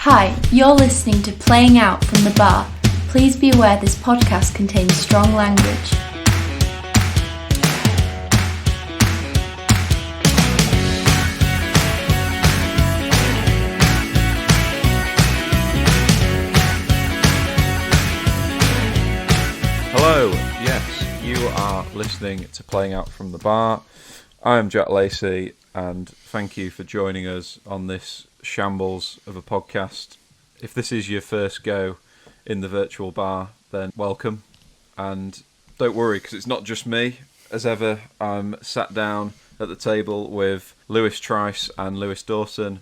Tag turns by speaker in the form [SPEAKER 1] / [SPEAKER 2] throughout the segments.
[SPEAKER 1] Hi, you're listening to Playing Out from the Bar. Please be aware this podcast contains strong language.
[SPEAKER 2] Hello, yes, you are listening to Playing Out from the Bar. I am Jack Lacey, and thank you for joining us on this shambles of a podcast. If this is your first go in the virtual bar, then welcome. And don't worry, because it's not just me. As ever, I'm sat down at the table with Lewis Trice and Lewis Dawson,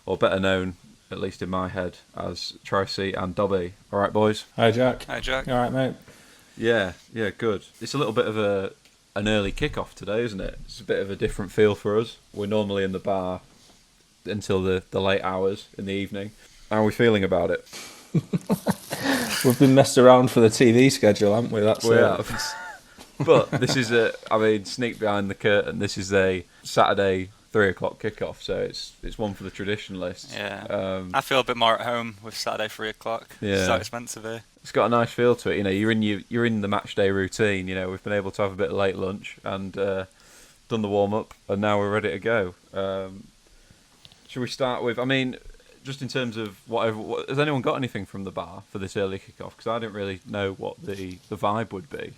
[SPEAKER 2] or better known, at least in my head, as Tricey and Dobby. All right, boys?
[SPEAKER 3] Hi, Jack.
[SPEAKER 4] Hi, Jack.
[SPEAKER 3] You all right, mate?
[SPEAKER 2] Yeah, good. It's a little bit of an early kick-off today, isn't it? It's a bit of a different feel for us. We're normally in the bar until the late hours in the evening. How are we feeling about it?
[SPEAKER 3] We've been messed around for the TV schedule, haven't we?
[SPEAKER 2] We have. But this is sneak behind the curtain. This is a Saturday 3 o'clock kickoff, so it's one for the traditionalists.
[SPEAKER 4] Yeah. I feel a bit more at home with Saturday 3 o'clock.
[SPEAKER 2] Yeah.
[SPEAKER 4] It's so expensive here.
[SPEAKER 2] It's got a nice feel to it. You know, you're in the match day routine. You know, we've been able to have a bit of late lunch and done the warm up, and now we're ready to go. Should we start with? I mean, just in terms of whatever. Has anyone got anything from the bar for this early kickoff? Because I didn't really know what the vibe would be.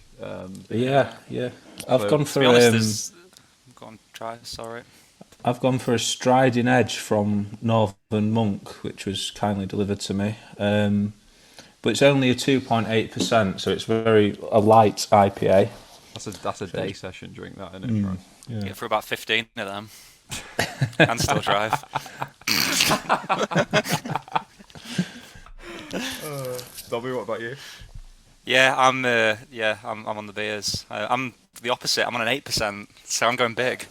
[SPEAKER 3] Yeah. I've gone for.
[SPEAKER 4] To be honest, go on, try. Sorry.
[SPEAKER 3] I've gone for a striding edge from Northern Monk, which was kindly delivered to me. But it's only a 2.8%, so it's a light IPA.
[SPEAKER 2] That's a day session drink, that, isn't it? Right?
[SPEAKER 3] Yeah.
[SPEAKER 4] Get for about 15 of them. And still drive.
[SPEAKER 2] Dobby, what about you?
[SPEAKER 4] Yeah, I'm on the beers. I'm the opposite. I'm on an 8%, so I'm going big.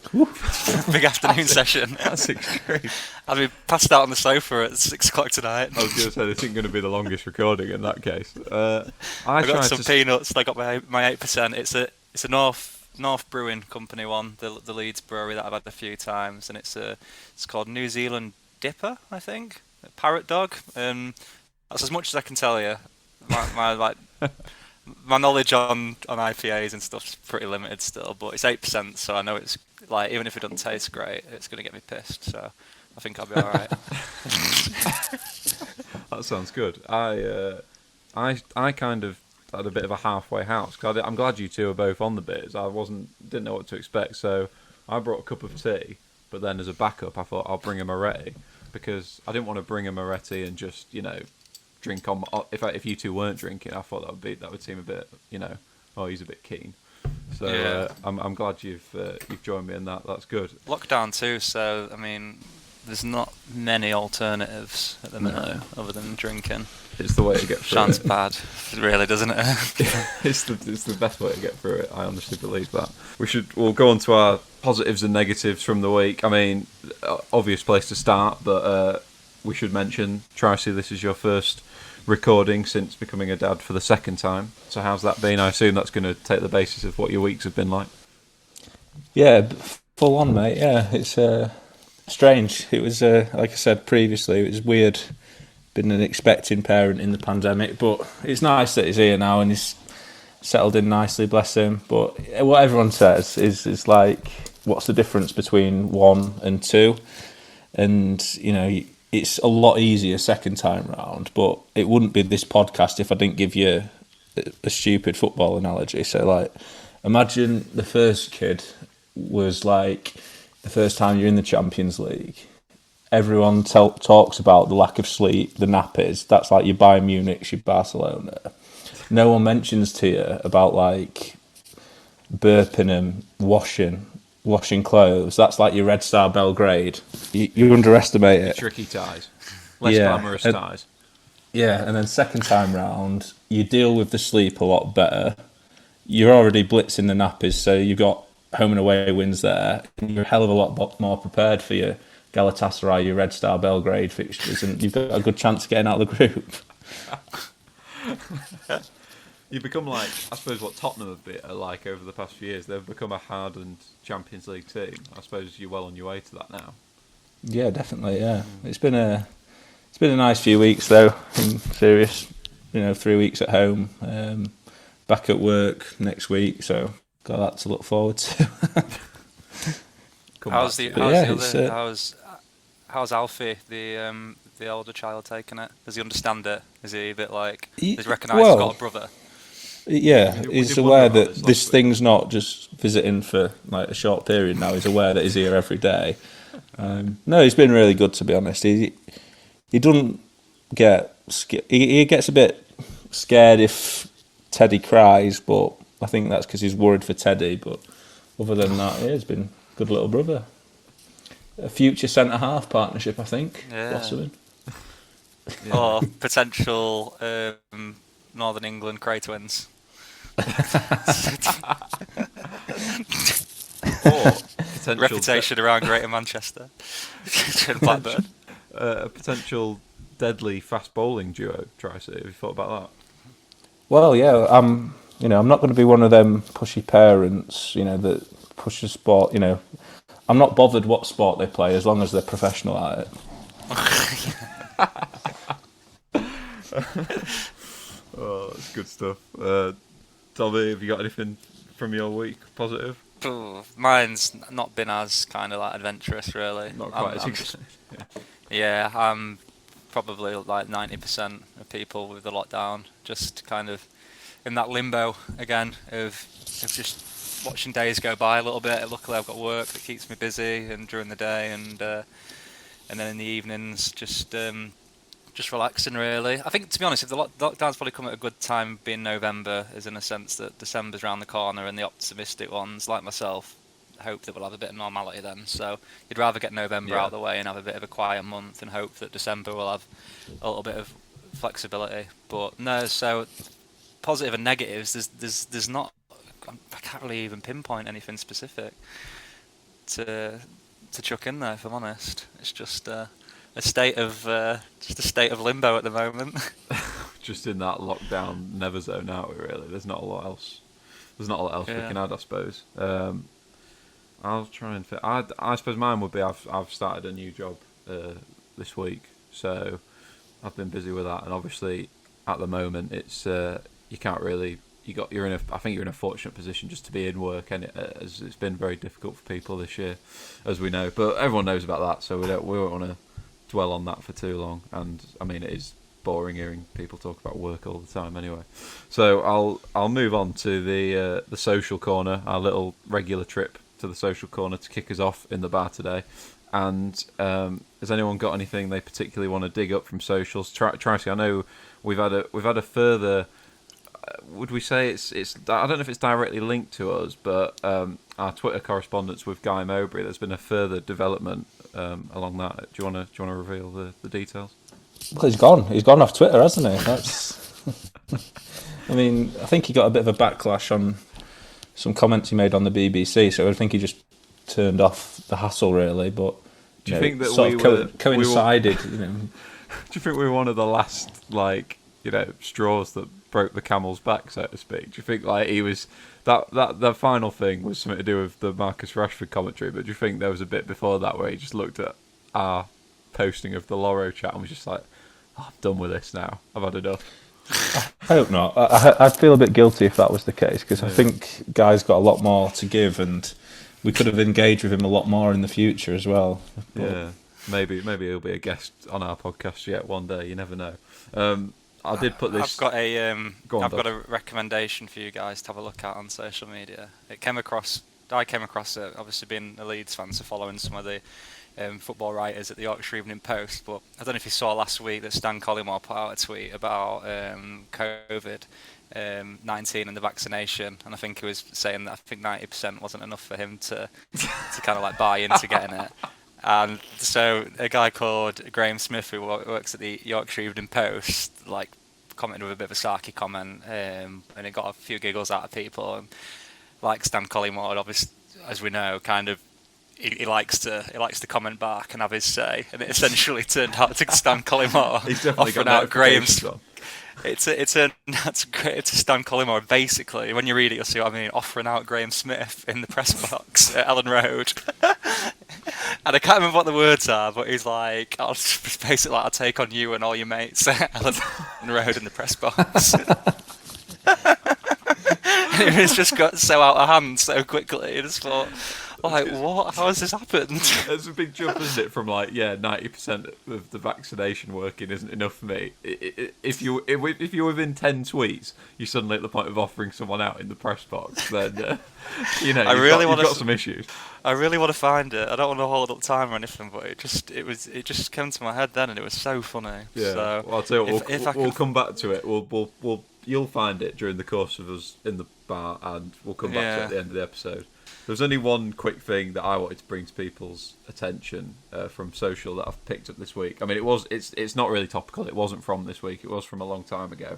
[SPEAKER 4] Big afternoon session.
[SPEAKER 2] That's extreme.
[SPEAKER 4] I'll be passed out on the sofa at 6 o'clock tonight.
[SPEAKER 2] I was going to say, this isn't going to be the longest recording in that case.
[SPEAKER 4] I got some peanuts. I got my 8%. It's a North Brewing Company one, the Leeds brewery that I've had a few times, and it's called New Zealand Dipper, I think. Parrot Dog. That's as much as I can tell you. My knowledge on IPAs and stuff's pretty limited still, but it's 8%, so I know it's like, even if it doesn't taste great, it's going to get me pissed. So I think I'll be all right.
[SPEAKER 2] That sounds good. I kind of had a bit of a halfway house. I'm glad you two are both on the beers. Didn't know what to expect, so I brought a cup of tea. But then as a backup, I thought I'll bring a Moretti, because I didn't want to bring a Moretti and just drink on. If you two weren't drinking, I thought that would seem a bit he's a bit keen. So yeah. I'm glad you've joined me in that. That's good.
[SPEAKER 4] Lockdown too, so I mean, there's not many alternatives at the minute other than drinking.
[SPEAKER 2] It's the way to get through
[SPEAKER 4] Sounds
[SPEAKER 2] it.
[SPEAKER 4] bad, really, doesn't it?
[SPEAKER 2] It's the best way to get through it. I honestly believe that. We'll go on to our positives and negatives from the week. I mean, obvious place to start, but we should mention, Tricey, this is your first recording since becoming a dad for the second time. So how's that been? I assume that's going to take the basis of what your weeks have been like.
[SPEAKER 3] Yeah, full on, mate. Yeah, it's strange. It was, like I said previously, it was weird being an expecting parent in the pandemic, but it's nice that he's here now and he's settled in nicely, bless him. But what everyone says is like, what's the difference between 1 and 2? And, it's a lot easier second time round, but it wouldn't be this podcast if I didn't give you a stupid football analogy. So, like, imagine the first kid was like the first time you're in the Champions League. Everyone talks about the lack of sleep, the nappies. That's like your Bayern Munich, your Barcelona. No one mentions to you about like burping and washing clothes. That's like your Red Star Belgrade. You underestimate it.
[SPEAKER 2] Tricky ties. Less glamorous ties.
[SPEAKER 3] Yeah, and then second time round, you deal with the sleep a lot better. You're already blitzing the nappies, so you've got home and away wins there. And you're a hell of a lot more prepared for your Galatasaray, your Red Star Belgrade fixtures, and you've got a good chance of getting out of the group.
[SPEAKER 2] You become like, I suppose, what Tottenham are like over the past few years. They've become a hardened Champions League team. I suppose you're well on your way to that now.
[SPEAKER 3] Yeah, definitely. Yeah, it's been a It's been a nice few weeks though. In serious, 3 weeks at home, back at work next week, so got that to look forward to.
[SPEAKER 4] How's Alfie, the older child, taking it? Does he understand it? Is he a bit like, does he recognise he's got a brother?
[SPEAKER 3] Yeah, he's aware that this thing's not just visiting for like a short period now. He's aware that he's here every day. No, he's been really good, to be honest. He doesn't get he gets a bit scared if Teddy cries, but I think that's because he's worried for Teddy. But other than that, he's been a good little brother. A future centre-half partnership, I think, blossoming.
[SPEAKER 4] Yeah. Or potential Northern England Cray twins. Reputation around Greater Manchester. Blackburn.
[SPEAKER 2] A potential deadly fast bowling duo, Tracy. Have you thought about that?
[SPEAKER 3] Well, yeah, I'm not going to be one of them pushy parents, that push the sport. I'm not bothered what sport they play as long as they're professional at it.
[SPEAKER 2] Oh, that's good stuff. Tommy, have you got anything from your week positive?
[SPEAKER 4] Mine's not been as kind of like adventurous, really.
[SPEAKER 2] Not quite as exciting.
[SPEAKER 4] Yeah, I'm probably like 90% of people with the lockdown, just kind of in that limbo again of just watching days go by a little bit. Luckily, I've got work that keeps me busy, and during the day, and then in the evenings, just relaxing, really. I think, to be honest, if the lockdown's probably come at a good time being November, is in a sense that December's around the corner, and the optimistic ones, like myself, hope that we'll have a bit of normality then. So you'd rather get November out of the way and have a bit of a quiet month, and hope that December will have a little bit of flexibility. But no, so positive and negatives, there's not. I can't really even pinpoint anything specific to chuck in there, if I'm honest. It's just a state of limbo at the moment.
[SPEAKER 2] Just in that lockdown never zone, aren't we? Really, there's not a lot else. There's not a lot else we can add, I suppose. I'll try and fit. I suppose mine would be I've started a new job this week, so I've been busy with that, and obviously at the moment it's you can't really. I think you're in a fortunate position just to be in work, and it's been very difficult for people this year, as we know. But everyone knows about that, so we won't want to dwell on that for too long. And I mean, it is boring hearing people talk about work all the time, anyway. So I'll move on to the social corner, our little regular trip to the social corner to kick us off in the bar today. And has anyone got anything they particularly want to dig up from socials? Tracy, I know we've had a further. Would we say it's? I don't know if it's directly linked to us, but our Twitter correspondence with Guy Mowbray. There's been a further development along that. Do you want to reveal the details?
[SPEAKER 3] Well, he's gone. He's gone off Twitter, hasn't he? That's. I mean, I think he got a bit of a backlash on some comments he made on the BBC. So I think he just turned off the hassle, really. But
[SPEAKER 2] do you think that
[SPEAKER 3] sort of coincided? Do
[SPEAKER 2] you think we were one of the last straws that broke the camel's back, so to speak? Do you think he was that final thing was something to do with the Marcus Rashford commentary? But do you think there was a bit before that where he just looked at our posting of the Loro chat and was just like, I'm done with this now. I've had enough.
[SPEAKER 3] I hope not. I'd feel a bit guilty if that was the case, because I think Guy's got a lot more to give, and we could have engaged with him a lot more in the future as well. But
[SPEAKER 2] yeah, maybe he'll be a guest on our podcast yet one day. You never know. I did put this.
[SPEAKER 4] I've got a recommendation for you guys to have a look at on social media. I came across it, obviously being a Leeds fan, so following some of the football writers at the Yorkshire Evening Post. But I don't know if you saw last week that Stan Collymore put out a tweet about COVID-19 and the vaccination, and I think he was saying that 90% wasn't enough for him to kind of buy into getting it. And so a guy called Graham Smith, who works at the Yorkshire Evening Post, commented with a bit of a sarky comment, and it got a few giggles out of people. And Stan Collymore, obviously, as we know, kind of he likes to comment back and have his say, and it essentially turned out to Stan Collymore
[SPEAKER 2] He's definitely
[SPEAKER 4] offering out It's that's great. It's a Stan Collymore. Basically, when you read it, you'll see what I mean. Offering out Graham Smith in the press box at Ellen Road, and I can't remember what the words are, but he's like, "I'll just basically I'll take on you and all your mates at Ellen Road in the press box." And it's just got so out of hand so quickly. I just thought, like, what? How has this happened?
[SPEAKER 2] It's a big jump, isn't it? From like, 90% of the vaccination working isn't enough for me. If you're within 10 tweets, you're suddenly at the point of offering someone out in the press box. Then you've got some issues.
[SPEAKER 4] I really want to find it. I don't want to hold up time or anything, but it just came to my head then, and it was so funny.
[SPEAKER 2] Yeah.
[SPEAKER 4] So
[SPEAKER 2] well, I'll tell you what, we'll come back to it. You'll find it during the course of us in the bar, and we'll come back to it at the end of the episode. There's only one quick thing that I wanted to bring to people's attention from social that I've picked up this week. I mean, it's not really topical. It wasn't from this week. It was from a long time ago,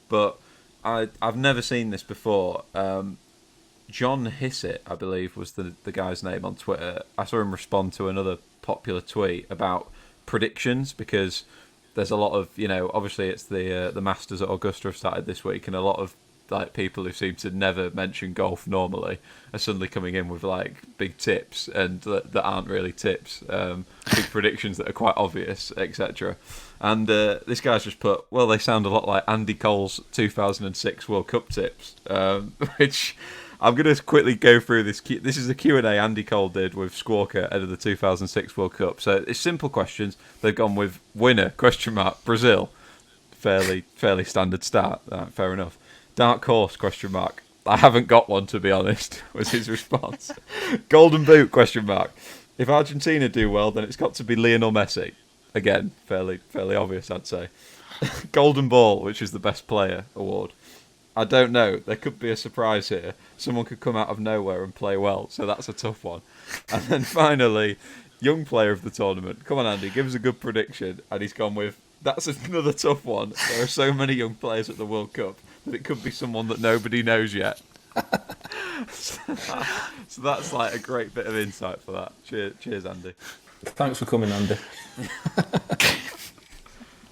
[SPEAKER 2] but I've never seen this before. John Hissett, I believe, was the guy's name on Twitter. I saw him respond to another popular tweet about predictions, because there's a lot of, obviously it's the Masters at Augusta have started this week, and a lot of like people who seem to never mention golf normally are suddenly coming in with like big tips and that aren't really tips, big predictions that are quite obvious, etc. And this guy's just put, well, they sound a lot like Andy Cole's 2006 World Cup tips, which I'm going to quickly go through this. This is a Q&A Andy Cole did with Squawker ahead of the 2006 World Cup. So it's simple questions. They've gone with winner, ? Brazil. Fairly standard start. Fair enough. Dark horse, ? I haven't got one, to be honest, was his response. Golden boot, ? If Argentina do well, then it's got to be Lionel Messi. Again, fairly obvious, I'd say. Golden ball, which is the best player award. I don't know. There could be a surprise here. Someone could come out of nowhere and play well, so that's a tough one. And then finally, young player of the tournament. Come on, Andy, give us a good prediction. And he's gone with, that's another tough one. There are so many young players at the World Cup that it could be someone that nobody knows yet. So that's like a great bit of insight for that. Cheers, Andy.
[SPEAKER 3] Thanks for coming, Andy.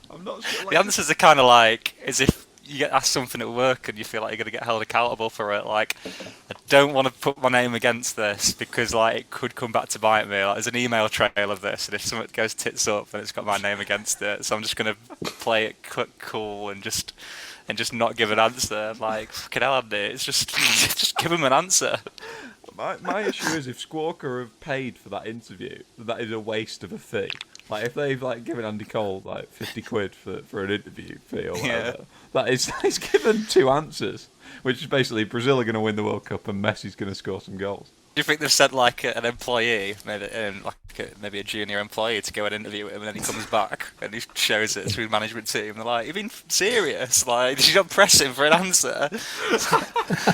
[SPEAKER 2] I'm not sure.
[SPEAKER 4] The answers are kind of like as if you get asked something at work and you feel like you're going to get held accountable for it. Like, I don't want to put my name against this because like it could come back to bite me. Like, there's an email trail of this, and if something goes tits up, then it's got my name against it. So I'm just going to play it cool and just not give an answer. Like, fucking hell, Andy, it's just give him an answer.
[SPEAKER 2] My issue is if Squawker have paid for that interview, that is a waste of a fee. Like, if they've like given Andy Cole like 50 quid for an interview fee or whatever, he's given two answers, which is basically Brazil are going to win the World Cup and Messi's going to score some goals.
[SPEAKER 4] Do you think they've sent like an employee, maybe a junior employee, to go and interview him, and then he comes back and he shows it to his management team? They're like, "You been serious? Like, did you not press him for an answer?"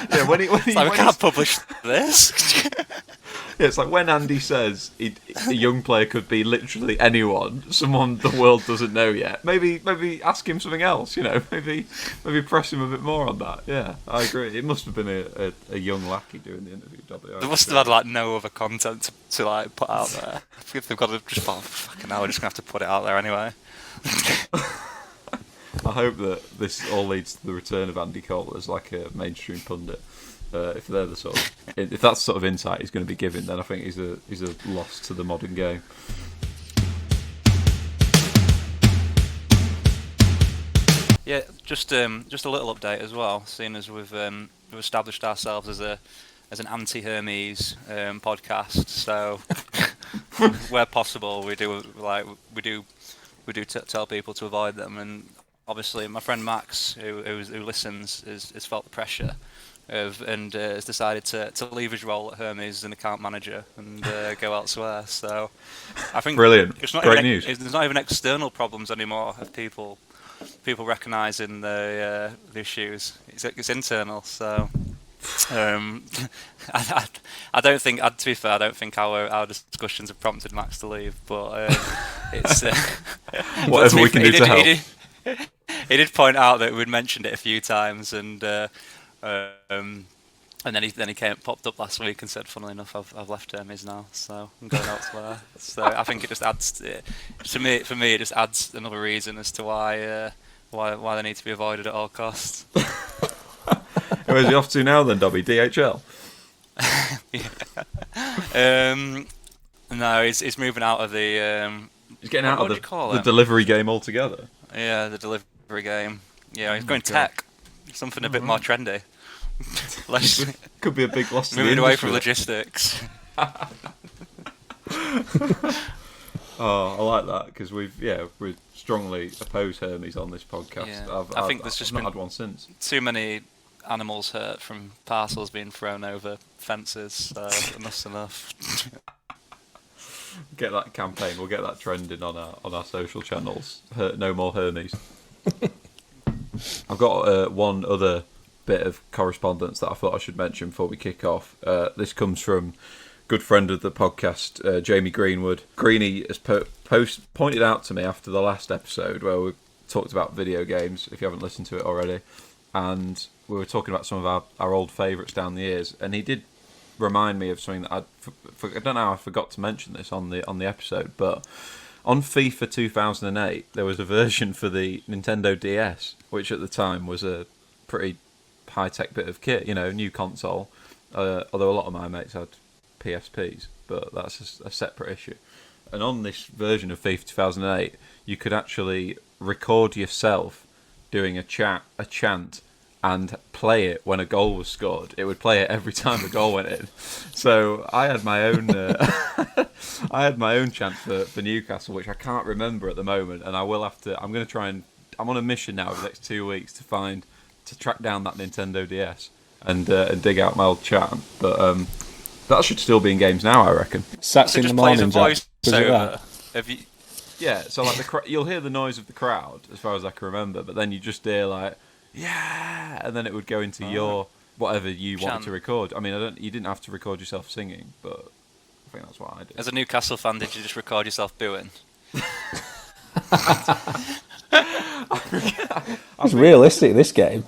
[SPEAKER 2] Yeah, when
[SPEAKER 4] we can't publish this.
[SPEAKER 2] Yeah, it's like when Andy says a young player could be literally anyone, someone the world doesn't know yet. Maybe ask him something else. Maybe press him a bit more on that. Yeah, I agree. It must have been a young lackey doing the interview.
[SPEAKER 4] They must have had like no other content to like put out there. If they've got to just fucking hell, we're just gonna have to put it out there anyway.
[SPEAKER 2] I hope that this all leads to the return of Andy Cole as like a mainstream pundit. If they're the sort of, if that's the sort of insight he's going to be giving, then I think he's a loss to the modern game.
[SPEAKER 4] Yeah, just a little update as well. Seeing as we've established ourselves as an anti-Hermes podcast, so where possible, we do tell people to avoid them. And obviously, my friend Max, who listens, has felt the pressure and has decided to leave his role at Hermes as an account manager and go elsewhere. So I think
[SPEAKER 2] brilliant,
[SPEAKER 4] it's not
[SPEAKER 2] great news.
[SPEAKER 4] There's not even external problems anymore of people recognising the issues. It's internal. So I don't think, to be fair, I don't think our discussions have prompted Max to leave. But it's
[SPEAKER 2] whatever we can do to help.
[SPEAKER 4] He did point out that we'd mentioned it a few times, and then he popped up last week and said, funnily enough, I've left Hermes now, so I'm going elsewhere. So I think it just adds for me it just adds another reason as to why why they need to be avoided at all costs.
[SPEAKER 2] Where's he off to now then, Dobby? DHL?
[SPEAKER 4] No, he's moving out of the...
[SPEAKER 2] he's getting out of the delivery game altogether.
[SPEAKER 4] Yeah, the delivery game. Yeah, he's going tech. Something a bit more trendy.
[SPEAKER 2] Could be a big loss to the
[SPEAKER 4] moving away
[SPEAKER 2] industry.
[SPEAKER 4] from logistics.
[SPEAKER 2] Oh, I like that because we strongly oppose Hermes on this podcast.
[SPEAKER 4] Yeah. I think there's just
[SPEAKER 2] not
[SPEAKER 4] been
[SPEAKER 2] had one since.
[SPEAKER 4] Too many animals hurt from parcels being thrown over fences. So enough's enough.
[SPEAKER 2] Get that campaign. We'll get that trending on our social channels. No more Hermes. I've got one other bit of correspondence that I thought I should mention before we kick off. This comes from good friend of the podcast, Jamie Greenwood. Greenie has pointed out to me after the last episode where we talked about video games, if you haven't listened to it already, and we were talking about some of our old favourites down the years, and he did remind me of something that I don't know how I forgot to mention this on the episode, but on FIFA 2008 there was a version for the Nintendo DS, which at the time was a pretty high-tech bit of kit, new console, although a lot of my mates had PSPs, but that's a separate issue. And on this version of FIFA 2008, you could actually record yourself doing a chant, and play it when a goal was scored. It would play it every time a goal went in. So I had my own, chant for Newcastle, which I can't remember at the moment, and I will have to. I'm going to try and. I'm on a mission now over the next 2 weeks to track down that Nintendo DS and dig out my old chant, but. That should still be in games now, I reckon.
[SPEAKER 3] Sats in the morning, Jack.
[SPEAKER 4] Have you?
[SPEAKER 2] Yeah, so like you'll hear the noise of the crowd, as far as I can remember, but then you just hear like, yeah, and then it would go into your whatever you wanted to record. I mean, you didn't have to record yourself singing, but I think that's what I did.
[SPEAKER 4] As a Newcastle fan, did you just record yourself booing?
[SPEAKER 3] It's realistic, this game.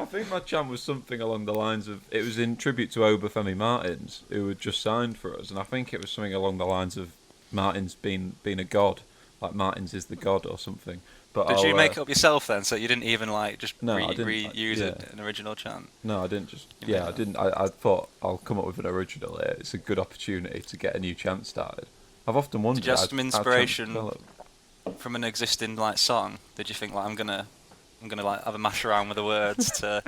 [SPEAKER 2] I think my chant was something along the lines of, it was in tribute to Obafemi Martins, who had just signed for us, and I think it was something along the lines of Martins being a god, like Martins is the god or something. But
[SPEAKER 4] did you make it up yourself then, so you didn't even reuse an original chant?
[SPEAKER 2] No, I didn't I didn't. I thought I'll come up with an original here. It's a good opportunity to get a new chant started. I've often wondered.
[SPEAKER 4] Did you have some inspiration from an existing song? Did you think I'm gonna have a mash around with the words to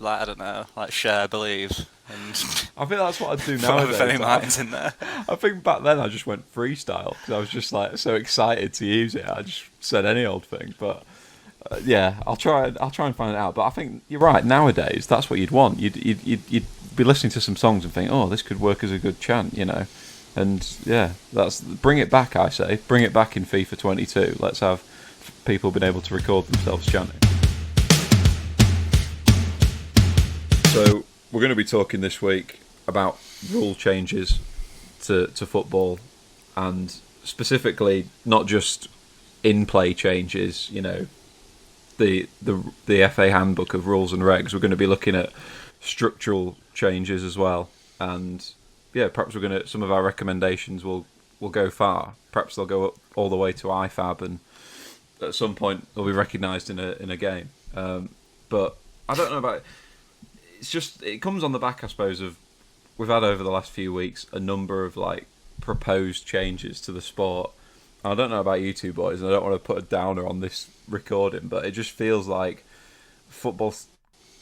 [SPEAKER 4] I don't know, share, believe, and
[SPEAKER 2] I think that's what I'd do nowadays.
[SPEAKER 4] In there.
[SPEAKER 2] I think back then I just went freestyle because I was just so excited to use it. I just said any old thing, but I'll try and find it out. But I think you're right. Nowadays, that's what you'd want. You'd be listening to some songs and think, oh, this could work as a good chant, And that's bring it back. I say, bring it back in FIFA 22. Let's have people been able to record themselves chanting. So we're going to be talking this week about rule changes to football, and specifically not just in-play changes. The FA handbook of rules and regs. We're going to be looking at structural changes as well, and perhaps some of our recommendations will go far. Perhaps they'll go up all the way to IFAB, and at some point they'll be recognised in a game. But I don't know about it. It comes on the back, I suppose, of we've had over the last few weeks a number of proposed changes to the sport. I don't know about you two boys, and I don't want to put a downer on this recording, but it just feels like football,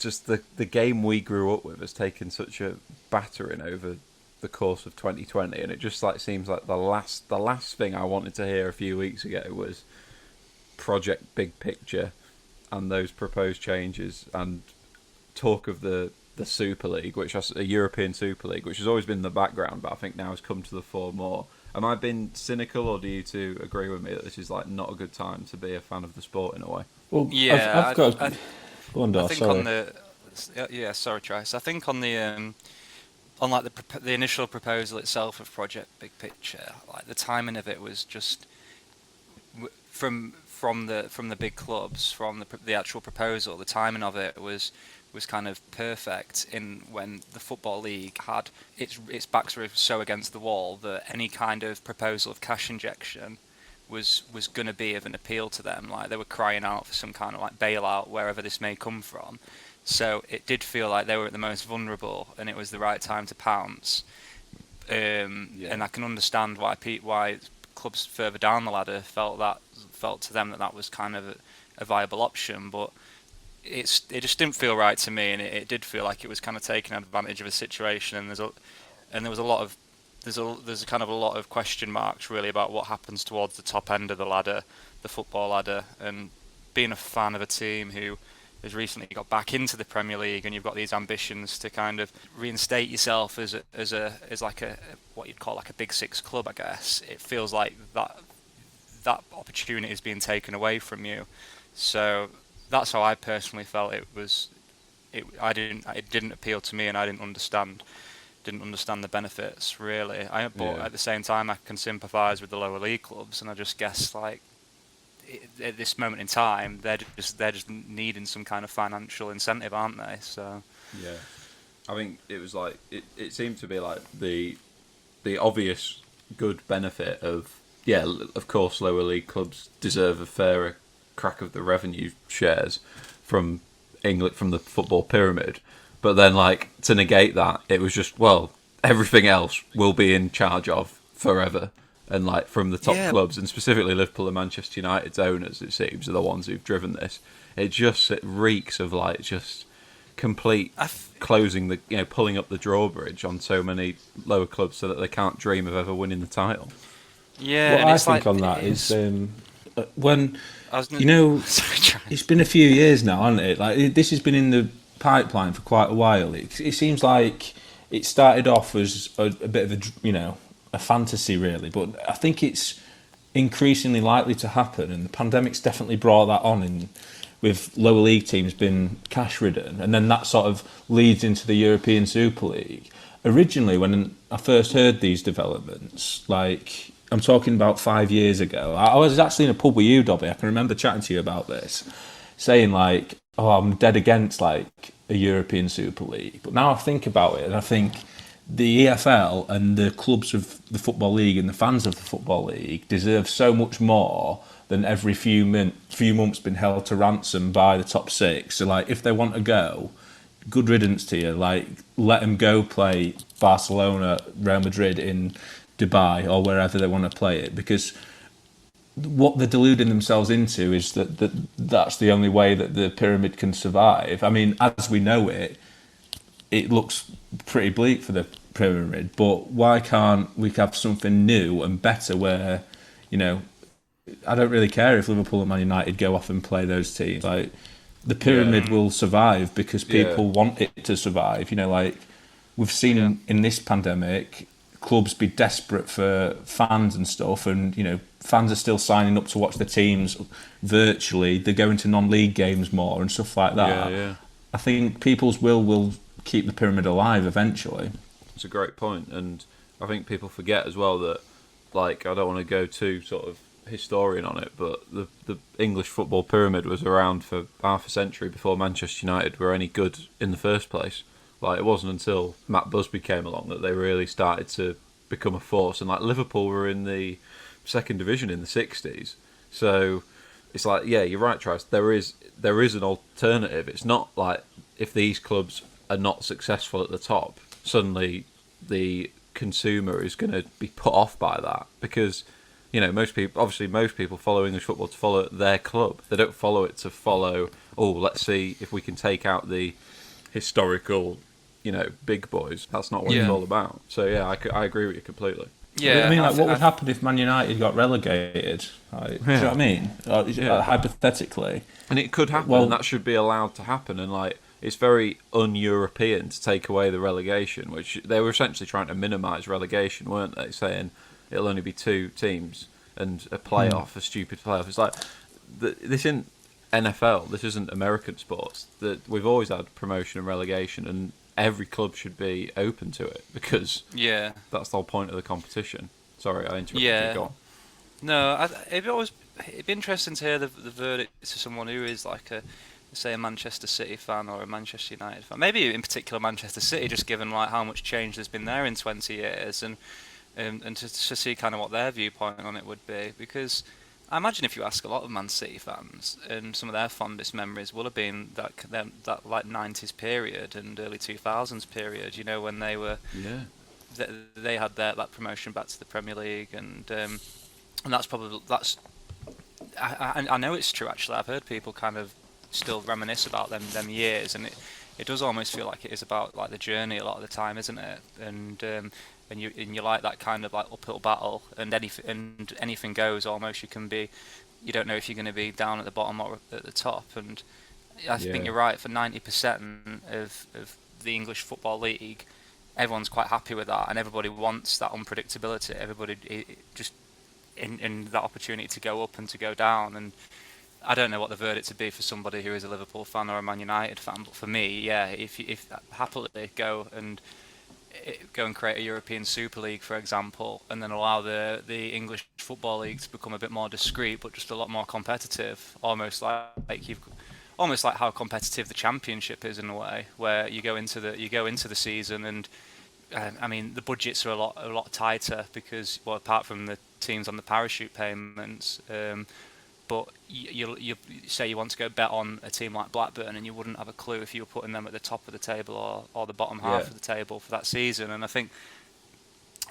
[SPEAKER 2] just the game we grew up with, has taken such a battering over the course of 2020, and it just seems like the last thing I wanted to hear a few weeks ago was Project Big Picture and those proposed changes and talk of the Super League, a European Super League, which has always been in the background, but I think now has come to the fore more. Am I being cynical, or do you two agree with me that this is not a good time to be a fan of the sport in a way?
[SPEAKER 3] Well,
[SPEAKER 4] yeah,
[SPEAKER 3] go on, Dar, sorry.
[SPEAKER 4] Sorry, Trice. I think on the the initial proposal itself of Project Big Picture, the timing of it was just from the big clubs, from the actual proposal. The timing of it was kind of perfect in when the Football League had its backs were so against the wall that any kind of proposal of cash injection was going to be of an appeal to them. Like they were crying out for some kind of like bailout wherever this may come from. So it did feel like they were at the most vulnerable, and it was the right time to pounce. And I can understand why clubs further down the ladder felt to them that was kind of a viable option, but it just didn't feel right to me, and it did feel like it was kind of taking advantage of a situation. And there was a lot of there's kind of a lot of question marks really about what happens towards the top end of the ladder, the football ladder. And being a fan of a team who has recently got back into the Premier League, and you've got these ambitions to kind of reinstate yourself as like a what you'd call like a Big Six club, I guess. It feels like that opportunity is being taken away from you. So that's how I personally felt. It didn't appeal to me, and I didn't understand the benefits really. But at the same time, I can sympathise with the lower league clubs, and I just guess like at this moment in time, they're just needing some kind of financial incentive, aren't they? So
[SPEAKER 2] yeah, I think it was like it seemed to be like the obvious good benefit of of course lower league clubs deserve a fairer crack of the revenue shares from England, from the football pyramid. But then, like, to negate that, it was just, well, everything else will be in charge of forever. And, like, from the top clubs, and specifically Liverpool and Manchester United's owners, it seems, are the ones who've driven this. It reeks of, like, just complete closing pulling up the drawbridge on so many lower clubs so that they can't dream of ever winning the title.
[SPEAKER 4] Yeah,
[SPEAKER 3] what I think on that is when, it's been a few years now, hasn't it? Like, this has been in the pipeline for quite a while. It seems like it started off as a bit of a fantasy really, but I think it's increasingly likely to happen, and the pandemic's definitely brought that on with lower league teams being cash ridden, and then that sort of leads into the European Super League. Originally, when I first heard these developments, like I'm talking about 5 years ago, I was actually in a pub with you, Dobby. I can remember chatting to you about this, saying like, oh, I'm dead against like a European Super League. But now I think about it, and I think the EFL and the clubs of the Football League and the fans of the Football League deserve so much more than every few months been held to ransom by the top six. So like, if they want to go, good riddance to you. Like, let them go play Barcelona, Real Madrid in Dubai or wherever they want to play it, because what they're deluding themselves into is that's the only way that the pyramid can survive. I mean, as we know it looks pretty bleak for the pyramid, but why can't we have something new and better where, I don't really care if Liverpool and Man United go off and play those teams. Like, the pyramid will survive because people want it to survive. Like, we've seen in this pandemic, clubs be desperate for fans and stuff, and fans are still signing up to watch the teams virtually. They're going to non-league games more and stuff like that. I think people's will keep the pyramid alive eventually.
[SPEAKER 2] It's a great point, and I think people forget as well that, like, I don't want to go too sort of historian on it, but the English football pyramid was around for half a century before Manchester United were any good in the first place. Like, it wasn't until Matt Busby came along that they really started to become a force. And like, Liverpool were in the second division in the 60s. So it's like, yeah, you're right, Trice. There is an alternative. It's not like if these clubs are not successful at the top, suddenly the consumer is going to be put off by that, because most people follow English football to follow their club. They don't follow it to follow, let's see if we can take out the historical big boys. That's not what it's all about. So yeah, I agree with you completely.
[SPEAKER 3] Yeah, I mean, like, what would happen if Man United got relegated? Like, do you know what I mean? Hypothetically,
[SPEAKER 2] and it could happen. And that should be allowed to happen. And like, it's very un-European to take away the relegation, which they were essentially trying to minimise relegation, weren't they? Saying it'll only be 2 teams and a playoff, a stupid playoff. It's like this isn't NFL. This isn't American sports. That we've always had promotion and relegation, and every club should be open to it, because that's the whole point of the competition. Sorry, I interrupted you. Go on.
[SPEAKER 4] No, it'd be interesting to hear the verdict to someone who is like a Manchester City fan or a Manchester United fan. Maybe in particular Manchester City, just given like how much change there's been there in 20 years, and and to see kind of what their viewpoint on it would be, because I imagine if you ask a lot of Man City fans, and some of their fondest memories will have been that like 90s period and early 2000s period, you know, when they were they had that promotion back to the Premier League, and that's I know it's true actually. I've heard people kind of still reminisce about them years, and it does almost feel like it is about like the journey a lot of the time, isn't it? And you like that kind of like uphill battle, and anything goes almost. You don't know if you're going to be down at the bottom or at the top, and I think you're right. For 90% of the English Football League, everyone's quite happy with that, and everybody wants that unpredictability. Everybody just in that opportunity to go up and to go down. And I don't know what the verdict would be for somebody who is a Liverpool fan or a Man United fan, but for me, yeah, if happily go and create a European Super League, for example, and then allow the English Football League to become a bit more discreet, but just a lot more competitive, almost like how competitive the Championship is in a way, where you go into the season, and I mean the budgets are a lot tighter because, well, apart from the teams on the parachute payments, but you say you want to go bet on a team like Blackburn, and you wouldn't have a clue if you were putting them at the top of the table or the bottom half of the table for that season. And I think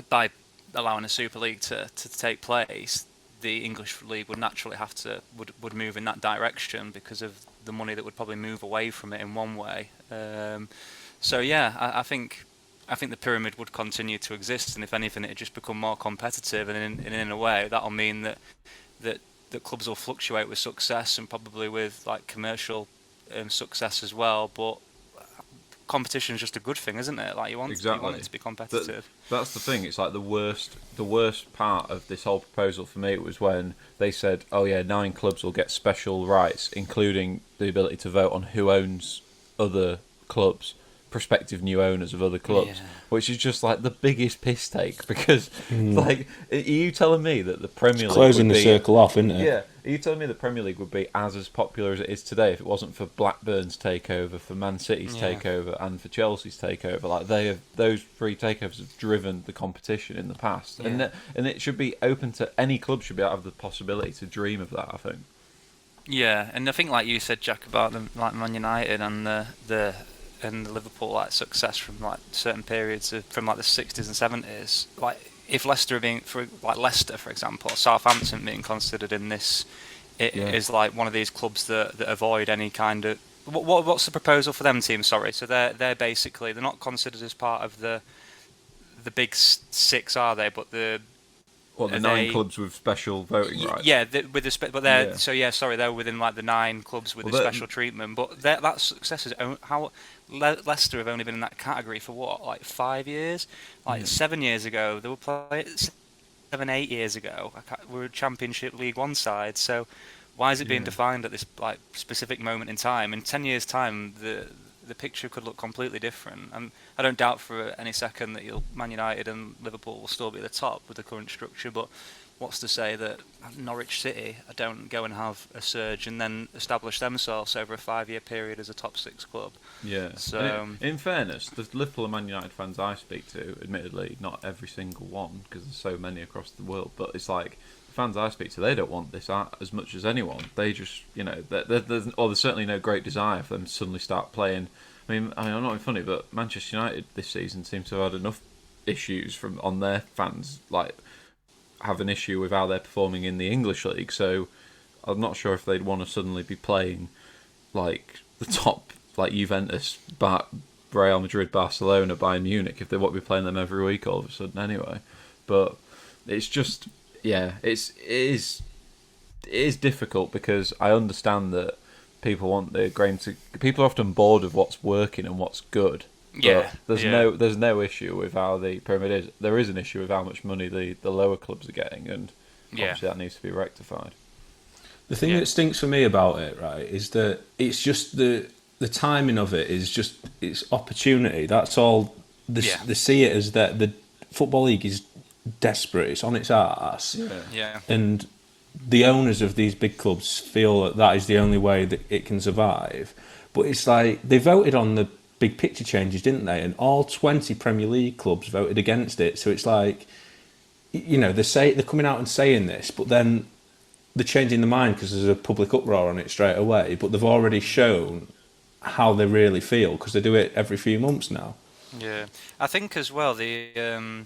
[SPEAKER 4] by allowing a Super League to take place, the English League would naturally would move in that direction because of the money that would probably move away from it in one way. So yeah, I think the pyramid would continue to exist, and if anything, it'd just become more competitive, and in a way that'll mean that clubs will fluctuate with success and probably with like commercial success as well. But competition is just a good thing, isn't it? Like you want it to be competitive.
[SPEAKER 2] That's the thing. It's like the worst part of this whole proposal for me was when they said, "Oh yeah, 9 clubs will get special rights, including the ability to vote on who owns other clubs." Prospective new owners of other clubs, which is just like the biggest piss take, because like, are you telling me that the Premier League
[SPEAKER 3] closing the circle off, isn't it?
[SPEAKER 2] Yeah, are you telling me the Premier League would be as popular as it is today if it wasn't for Blackburn's takeover, for Man City's takeover, and for Chelsea's takeover? Like those 3 takeovers have driven the competition in the past, and it should be open to any club should be able to have the possibility to dream of that, I think.
[SPEAKER 4] Yeah, and I think like you said, Jack, about like Man United and the Liverpool like success from like certain periods from like the 60s and 70s. Like if Leicester Leicester, for example, or Southampton being considered in this, is like one of these clubs that avoid any kind of what's the proposal for them teams? Sorry, so they're basically they're not considered as part of the big 6, are they? But the
[SPEAKER 2] 9 clubs with special voting rights.
[SPEAKER 4] Yeah, they're within like the 9 clubs with the special treatment. But that success is how Leicester have only been in that category for what, like 5 years? Like 7 years ago, they were playing 7-8 years ago. We were a Championship League One side. So why is it being defined at this like specific moment in time? In 10 years' time, the picture could look completely different. And I don't doubt for any second that Man United and Liverpool will still be at the top with the current structure, but what's to say that Norwich City don't go and have a surge and then establish themselves over a 5-year period as a top 6 club?
[SPEAKER 2] Yeah. So in fairness, the Liverpool and Man United fans I speak to, admittedly not every single one because there's so many across the world, but it's like the fans I speak to, they don't want this as much as anyone. They just, there's certainly no great desire for them to suddenly start playing. I mean, I'm not being funny, but Manchester United this season seem to have had enough issues on their fans, like have an issue with how they're performing in the English league. So I'm not sure if they'd want to suddenly be playing like the top, like Juventus, Real Madrid, Barcelona, Bayern Munich, if they want to be playing them every week all of a sudden anyway. But it's just, it is difficult because I understand that people want the game to. People are often bored of what's working and what's good. But there's no issue with how the pyramid is. There is an issue with how much money the lower clubs are getting, and obviously that needs to be rectified.
[SPEAKER 3] The thing that stinks for me about it, right, is that it's just the timing of it is just it's opportunity. That's all. They see it as that the Football League is desperate. It's on its arse. And the owners of these big clubs feel that is the only way that it can survive. But it's like they voted on the big picture changes, didn't they? And all 20 Premier League clubs voted against it. So it's like they're coming out and saying this, but then they're changing their mind because there's a public uproar on it straight away. But they've already shown how they really feel because they do it every few months now.
[SPEAKER 4] Yeah, I think as well the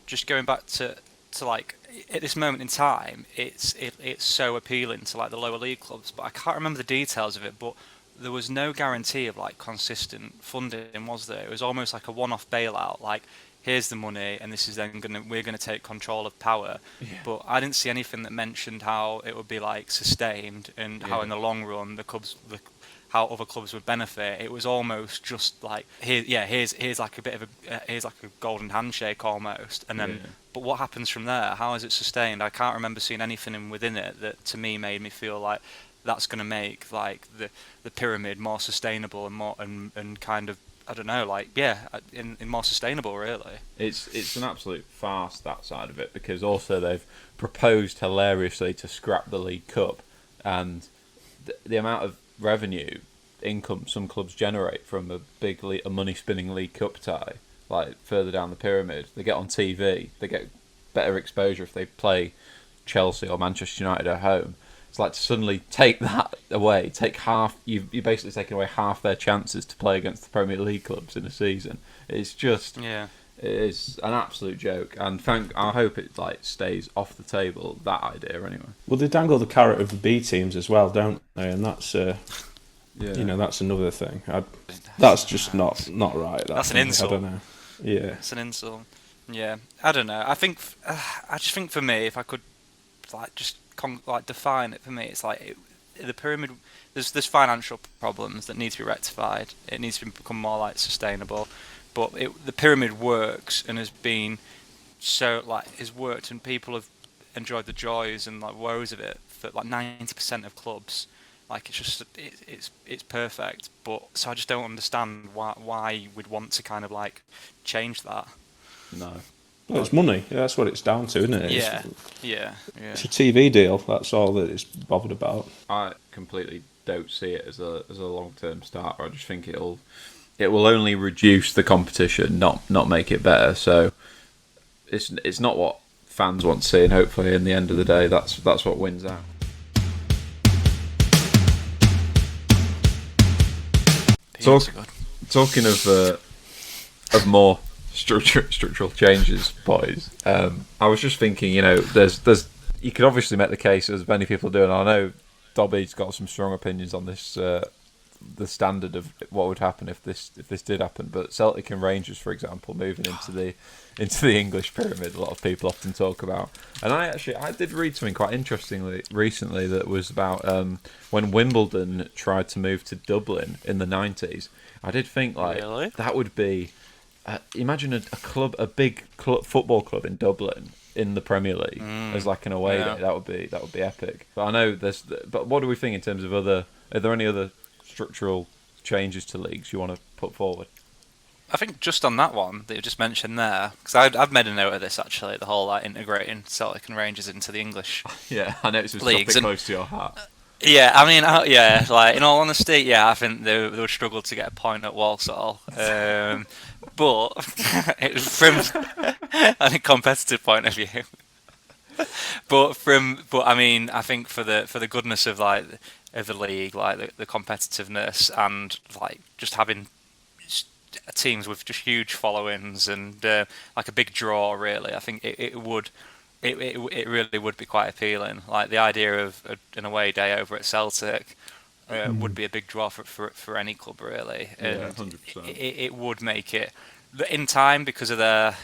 [SPEAKER 4] just going back to like at this moment in time, it's so appealing to like the lower league clubs, but I can't remember the details of it. But there was no guarantee of like consistent funding, was there? It was almost like a one-off bailout, like here's the money, and this is then we're gonna take control of power. Yeah. But I didn't see anything that mentioned how it would be like sustained and how in the long run how other clubs would benefit. It was almost just like here's like a bit of here's like a golden handshake almost, and then but what happens from there? How is it sustained? I can't remember seeing anything within it that to me made me feel like that's going to make like the pyramid more sustainable and more and kind of I don't know, like in more sustainable really.
[SPEAKER 2] It's an absolute farce, that side of it, because also they've proposed hilariously to scrap the League Cup, and the amount of revenue income some clubs generate from a money spinning League Cup tie, like further down the pyramid, they get on TV, they get better exposure if they play Chelsea or Manchester United at home. It's like to suddenly take that away, take half. You're basically taking away half their chances to play against the Premier League clubs in a season. It's just it is an absolute joke, and I hope it like stays off the table, that idea anyway.
[SPEAKER 3] Well, they dangle the carrot of the B teams as well, don't they? And that's that's another thing. That's just not right.
[SPEAKER 4] That's an insult.
[SPEAKER 3] I don't know. Yeah,
[SPEAKER 4] it's an insult. Yeah, I don't know. I just think for me, if I could like just define it for me, it's like the pyramid. There's financial problems that need to be rectified. It needs to become more like sustainable. But the pyramid works and has been has worked, and people have enjoyed the joys and like woes of it for like 90% of clubs. Like it's perfect. But so I just don't understand why we'd want to kind of like change that.
[SPEAKER 2] No.
[SPEAKER 3] Well, it's money. Yeah, that's what it's down to, isn't it?
[SPEAKER 4] Yeah.
[SPEAKER 3] It's a TV deal. That's all that it's bothered about.
[SPEAKER 2] I completely don't see it as a long-term starter. I just think it will only reduce the competition, not make it better. So it's not what fans want to see, and hopefully, in the end of the day, that's what wins out. Talking of more structural changes, boys. I was just thinking, there's you could obviously make the case, as many people do, and I know Dobby's got some strong opinions on this, the standard of what would happen if this did happen. But Celtic and Rangers, for example, moving into the English pyramid, a lot of people often talk about. And I did read something quite interestingly recently that was about when Wimbledon tried to move to Dublin in the 90s. I did think that would be imagine a big football club in Dublin in the Premier League as like an away day. That would be epic. But I know but what do we think in terms of are there any other structural changes to leagues you want to put forward?
[SPEAKER 4] I think just on that one that you just mentioned there, because I've made a note of this actually, the whole integrating Celtic and Rangers into the English
[SPEAKER 2] I know it's a topic close to your heart.
[SPEAKER 4] Yeah, I mean, like in all honesty, I think they would struggle to get a point at Walsall, but it was from a competitive point of view. But I mean, I think for the goodness of the league, like the competitiveness and like just having teams with just huge followings and like a big draw, really, I think it really would be quite appealing. Like the idea of an away day over at Celtic would be a big draw for any club, really. And
[SPEAKER 2] 100%.
[SPEAKER 4] It would make it in time because of their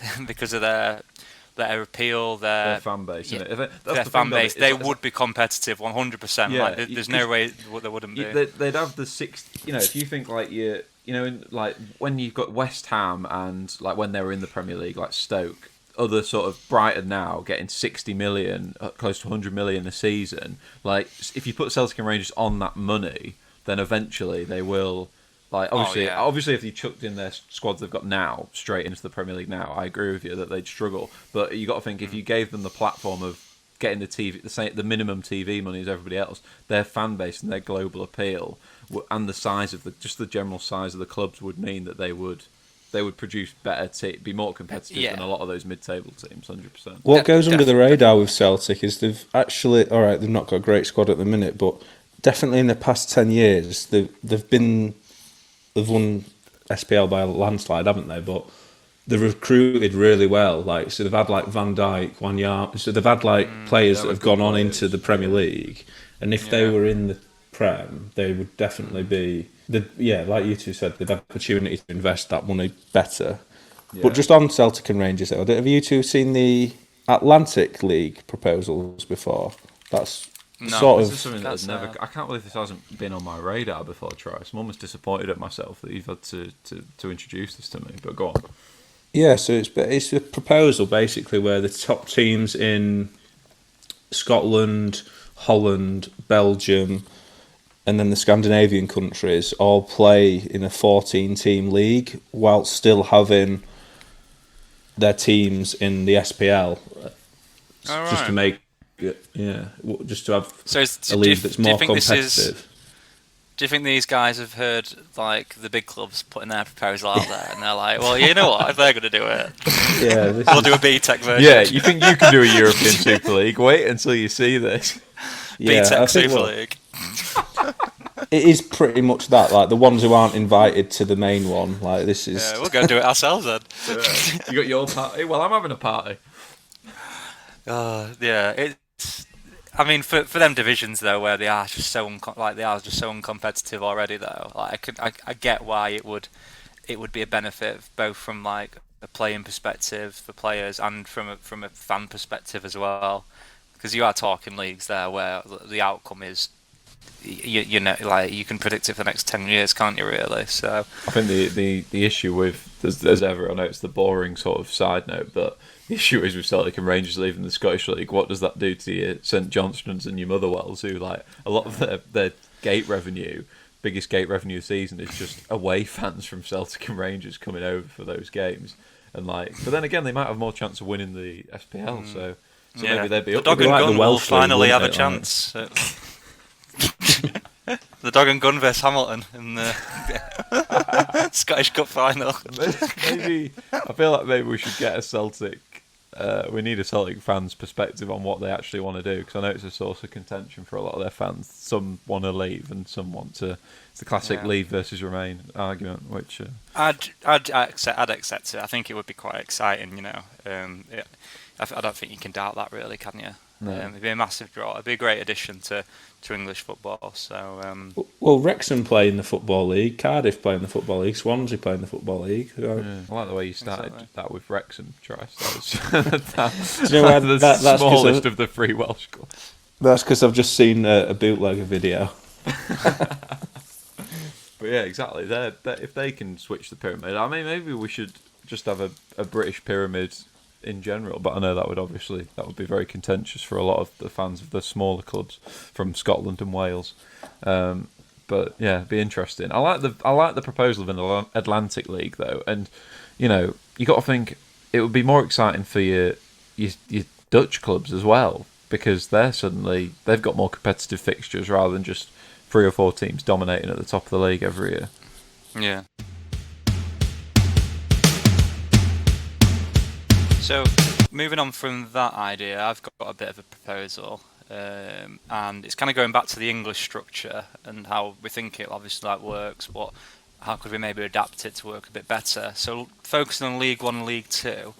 [SPEAKER 4] appeal, their
[SPEAKER 2] fan base.
[SPEAKER 4] Yeah,
[SPEAKER 2] isn't it?
[SPEAKER 4] Their fan base. They would be competitive 100%.
[SPEAKER 2] Yeah,
[SPEAKER 4] like there's no way there wouldn't be.
[SPEAKER 2] They'd have the six. If you think like in like when you've got West Ham and like when they were in the Premier League, like Stoke. Other sort of Brighton now getting 60 million, close to 100 million a season. Like, if you put Celtic and Rangers on that money, then eventually they will. Like, obviously, if you chucked in their squads they've got now straight into the Premier League now, I agree with you that they'd struggle. But you got to think if you gave them the platform of getting the minimum TV money as everybody else, their fan base and their global appeal and the size of the general size of the clubs would mean that they would they would produce better, be more competitive than a lot of those mid-table teams, 100%.
[SPEAKER 3] What goes under the radar with Celtic is they've actually, all right, they've not got a great squad at the minute, but definitely in the past 10 years, they've won SPL by a landslide, haven't they? But they've recruited really well. Like, so they've had like Van Dijk, Wanyama. So they've had like players that have gone on into the Premier League, and if they were in the Prem, they would definitely be. Like you two said, they've had opportunity to invest that money better. Yeah. But just on Celtic and Rangers, though, have you two seen the Atlantic League proposals before? That's sort of
[SPEAKER 2] something that's never. I can't believe this hasn't been on my radar before, Trice. I'm almost disappointed at myself that you've had to introduce this to me. But go on.
[SPEAKER 3] Yeah, so it's a proposal basically where the top teams in Scotland, Holland, Belgium, and then the Scandinavian countries all play in a 14-team league while still having their teams in the SPL. Just to make just to have a league that's more competitive.
[SPEAKER 4] Do you think these guys have heard like the big clubs putting their proposal out there, and they're like, "Well, you know what? If they're going to do it, we'll do a B-Tech version."
[SPEAKER 2] Yeah, you think you can do a European Super League? Wait until you see this.
[SPEAKER 4] B-Tech Super League.
[SPEAKER 3] It is pretty much that. Like the ones who aren't invited to the main one, like this is.
[SPEAKER 4] Yeah, we'll go do it ourselves then.
[SPEAKER 2] You got your party. Well, I'm having a party.
[SPEAKER 4] It's. I mean, for them divisions though, where they are just so uncompetitive already though. Like I get why it would be a benefit both from like a playing perspective for players and from a fan perspective as well, because you are talking leagues there where the outcome is, you know, like you can predict it for the next 10 years, can't you? Really. So
[SPEAKER 2] I think the issue with as ever, I know it's the boring sort of side note, but. The issue is with Celtic and Rangers leaving the Scottish League. What does that do to your St Johnstones and your Motherwells, who like a lot of their gate revenue, biggest gate revenue season is just away fans from Celtic and Rangers coming over for those games, and like, but then again they might have more chance of winning the SPL. So maybe they'd be
[SPEAKER 4] the
[SPEAKER 2] up.
[SPEAKER 4] Dog and Gun will finally have a chance. The Dog and Gun vs Hamilton in the Scottish Cup final.
[SPEAKER 2] Maybe I feel like maybe we should get a Celtic. We need a Celtic fan's perspective on what they actually want to do, because I know it's a source of contention for a lot of their fans. Some want to leave, and some want to. It's the classic leave versus remain argument, which
[SPEAKER 4] I'd accept it. I think it would be quite exciting, you know. I don't think you can doubt that, really, can you? No. It'd be a massive draw. It'd be a great addition to English football. So,
[SPEAKER 3] well, Wrexham play in the Football League, Cardiff play in the Football League, Swansea play in the Football League.
[SPEAKER 2] Yeah. I like the way you started that with Wrexham, Trice.
[SPEAKER 3] That's
[SPEAKER 2] the smallest of the three Welsh clubs.
[SPEAKER 3] That's because I've just seen a bootlegger video.
[SPEAKER 2] But yeah, exactly. If they can switch the pyramid, I mean, maybe we should just have a British pyramid in general, but I know that would be very contentious for a lot of the fans of the smaller clubs from Scotland and Wales. But yeah, it'd be interesting. I like the proposal of an Atlantic League though, and you know, you got to think it would be more exciting for your Dutch clubs as well, because they've got more competitive fixtures rather than just 3 or 4 teams dominating at the top of the league every year.
[SPEAKER 4] Yeah. So, moving on from that idea, I've got a bit of a proposal, and it's kind of going back to the English structure and how we think it obviously works, but how could we maybe adapt it to work a bit better? So, focusing on League 1 and League 2,